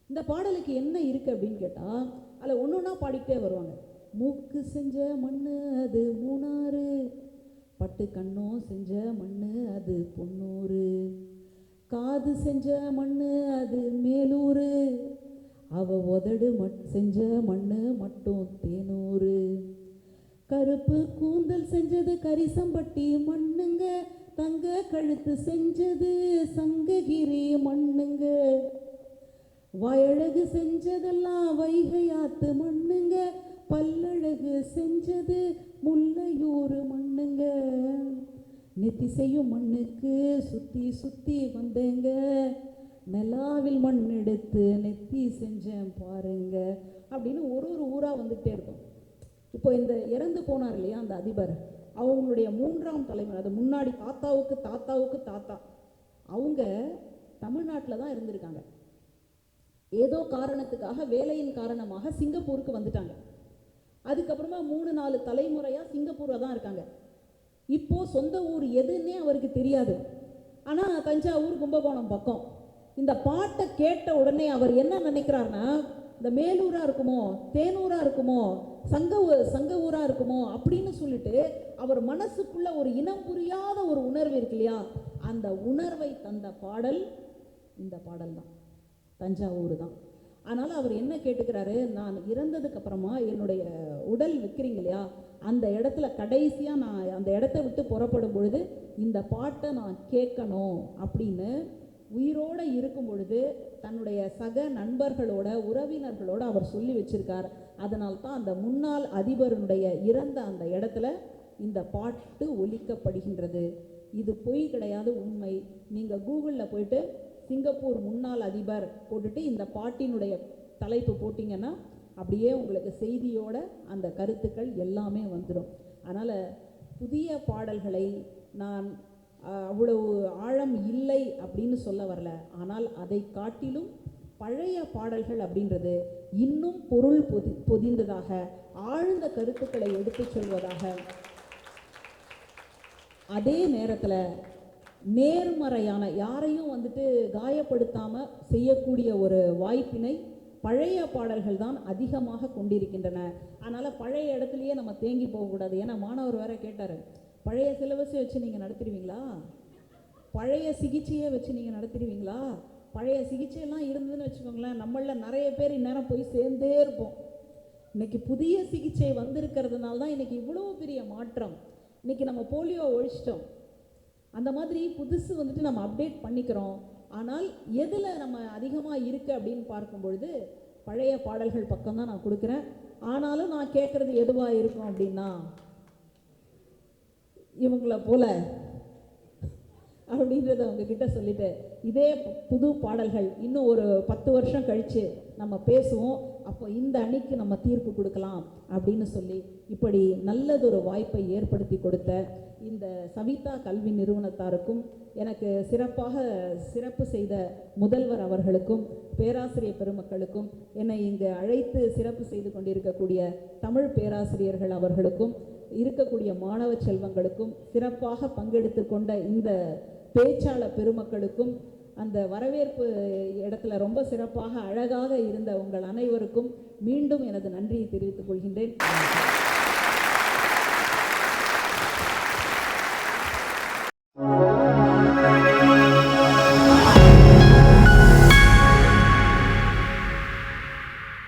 இந்த பாடலுக்கு என்ன இருக்குது அப்படின்னு கேட்டால், அதில் ஒன்று ஒன்றா பாடிக்கிட்டே வருவாங்க. மூக்கு செஞ்ச மண் அது மூணாறு, பட்டு கண்ணோ செஞ்ச மண் அது பொன்னூறு, காது செஞ்ச மண் அது மேலூர், அவ உதடு செஞ்ச மண் மட்டும் தேனூறு, கருப்பு கூந்தல் செஞ்சது கரிசம்பட்டி மண்ணுங்க, தங்க கழுத்து செஞ்சது சங்ககிரி மண்ணுங்க, வயழகு செஞ்சதெல்லாம் வைகையாத்து மண்ணுங்க, பல்லழகு செஞ்சது முல்லையூர் மண்ணுங்க, நெத்தி செய்யும் மண்ணுக்கு சுற்றி சுற்றி வந்தேங்க, நிலாவில் மண் எடுத்து நெத்தி செஞ்சேன் பாருங்க அப்படின்னு ஒரு ஒரு ஊராக வந்துகிட்டே இருக்கும். இப்போ இந்த இறந்து போனார் இல்லையா அந்த அதிபர், அவங்களுடைய 3ஆம் தலைமுறை, அது முன்னாடி தாத்தாவுக்கு தாத்தாவுக்கு தாத்தா, அவங்க தமிழ்நாட்டில் தான் இருந்திருக்காங்க. ஏதோ காரணத்துக்காக வேலையின் காரணமாக சிங்கப்பூருக்கு வந்துட்டாங்க. அதுக்கப்புறமா 3-4 தலைமுறையாக சிங்கப்பூரில் தான் இருக்காங்க. இப்போது சொந்த ஊர் எதுன்னே அவருக்கு தெரியாது. ஆனால் தஞ்சாவூர் கும்பகோணம் பக்கம். இந்த பாட்டை கேட்ட உடனே அவர் என்ன நினைக்கிறாருன்னா, இந்த மேலூராக இருக்குமோ, தேனூராக இருக்குமோ, சங்க ஊராக இருக்குமோ அப்படின்னு சொல்லிட்டு அவர் மனசுக்குள்ள ஒரு இனம் புரியாத ஒரு உணர்வு இருக்கு இல்லையா, அந்த உணர்வை தந்த பாடல் இந்த பாடல் தான், தஞ்சாவூர் தான். அதனால் அவர் என்ன கேட்டுக்கிறாரு, நான் இறந்ததுக்கு அப்புறமா என்னுடைய உடல் வைக்கிறீங்க இல்லையா, அந்த இடத்துல கடைசியாக நான் அந்த இடத்த விட்டு புறப்படும் பொழுது இந்த பாட்டை நான் கேட்கணும் அப்படின்னு உயிரோடு இருக்கும் பொழுது தன்னுடைய சக நண்பர்களோட உறவினர்களோட அவர் சொல்லி வச்சிருக்கார். அதனால்தான் அந்த முன்னாள் அதிபருடைய இறந்த அந்த இடத்துல இந்த பாட்டு ஒலிக்கப்படுகின்றது. இது பொய் கிடையாது, உண்மை. நீங்கள் கூகுளில் போயிட்டு சிங்கப்பூர் முன்னாள் அதிபர் போட்டுட்டு இந்த பாட்டினுடைய தலைப்பு போட்டிங்கன்னா அப்படியே உங்களுக்கு செய்தியோட அந்த கருத்துக்கள் எல்லாமே வந்துடும். அதனால் புதிய பாடல்களை நான் அவ்வளவு ஆழம் இல்லை அப்படின்னு சொல்ல வரல. ஆனால் அதை காட்டிலும் பழைய பாடல்கள் அப்படின்றது இன்னும் பொருள் பொதிந்ததாக, ஆழ்ந்த கருத்துக்களை எடுத்து சொல்வதாக, அதே நேரத்தில் நேர்மறையான, யாரையும் காயப்படுத்தாமல் செய்யக்கூடிய ஒரு வாய்ப்பினை பழைய பாடல்கள் தான் அதிகமாக கொண்டிருக்கின்றன. அதனால் பழைய இடத்துலையே நம்ம தேங்கி போகக்கூடாது. ஏன்னா மாணவர் வேற கேட்டார், பழைய சிலபஸை வச்சு நீங்கள் நடத்திடுவீங்களா, பழைய சிகிச்சையை வச்சு நீங்கள் நடத்திடுவீங்களா? பழைய சிகிச்சையெல்லாம் இருந்ததுன்னு வச்சுக்கோங்களேன், நம்மளில் நிறைய பேர் இந்நேரம் போய் சேர்ந்தே இருப்போம். இன்றைக்கி புதிய சிகிச்சை வந்திருக்கிறதுனால தான் இன்றைக்கி இவ்வளோ பெரிய மாற்றம். இன்றைக்கி நம்ம போலியோ ஒழிச்சிட்டோம், அந்த மாதிரி புதுசு நம்ம அப்டேட் பண்ணிக்கிறோம். ஆனால் எதில் நம்ம அதிகமாக இருக்குது அப்படின்னு பார்க்கும் பொழுது பழைய பாடல்கள் பக்கம்தான் நான் கொடுக்குறேன். ஆனாலும் நான் கேட்குறது எதுவாக இருக்கும் அப்படின்னா, இவங்கள போல அப்படின்றத உங்ககிட்ட சொல்லிட்டு, இதே புது பாடல்கள் இன்னும் ஒரு 10 வருஷம் கழித்து நம்ம பேசுவோம், அப்போ இந்த அணிக்கு நம்ம தீர்ப்பு கொடுக்கலாம் அப்படின்னு சொல்லி இப்படி நல்லதொரு வாய்ப்பை ஏற்படுத்தி கொடுத்த இந்த சவிதா கல்வி நிறுவனத்தாருக்கும், எனக்கு சிறப்பு செய்த முதல்வர் அவர்களுக்கும், பேராசிரியர் பெருமக்களுக்கும், என்னை இங்கு அழைத்து சிறப்பு செய்து கொண்டிருக்கக்கூடிய தமிழ் பேராசிரியர்கள் அவர்களுக்கும், இருக்கக்கூடிய மாணவ செல்வங்களுக்கும், சிறப்பாக பங்கெடுத்து கொண்ட இந்த பேச்சாளர் பெருமக்களுக்கும், அந்த வரவேற்பு இடத்துல ரொம்ப சிறப்பாக அழகாக இருந்த உங்கள் அனைவருக்கும் மீண்டும் எனது நன்றியை தெரிவித்துக் கொள்கின்றேன்.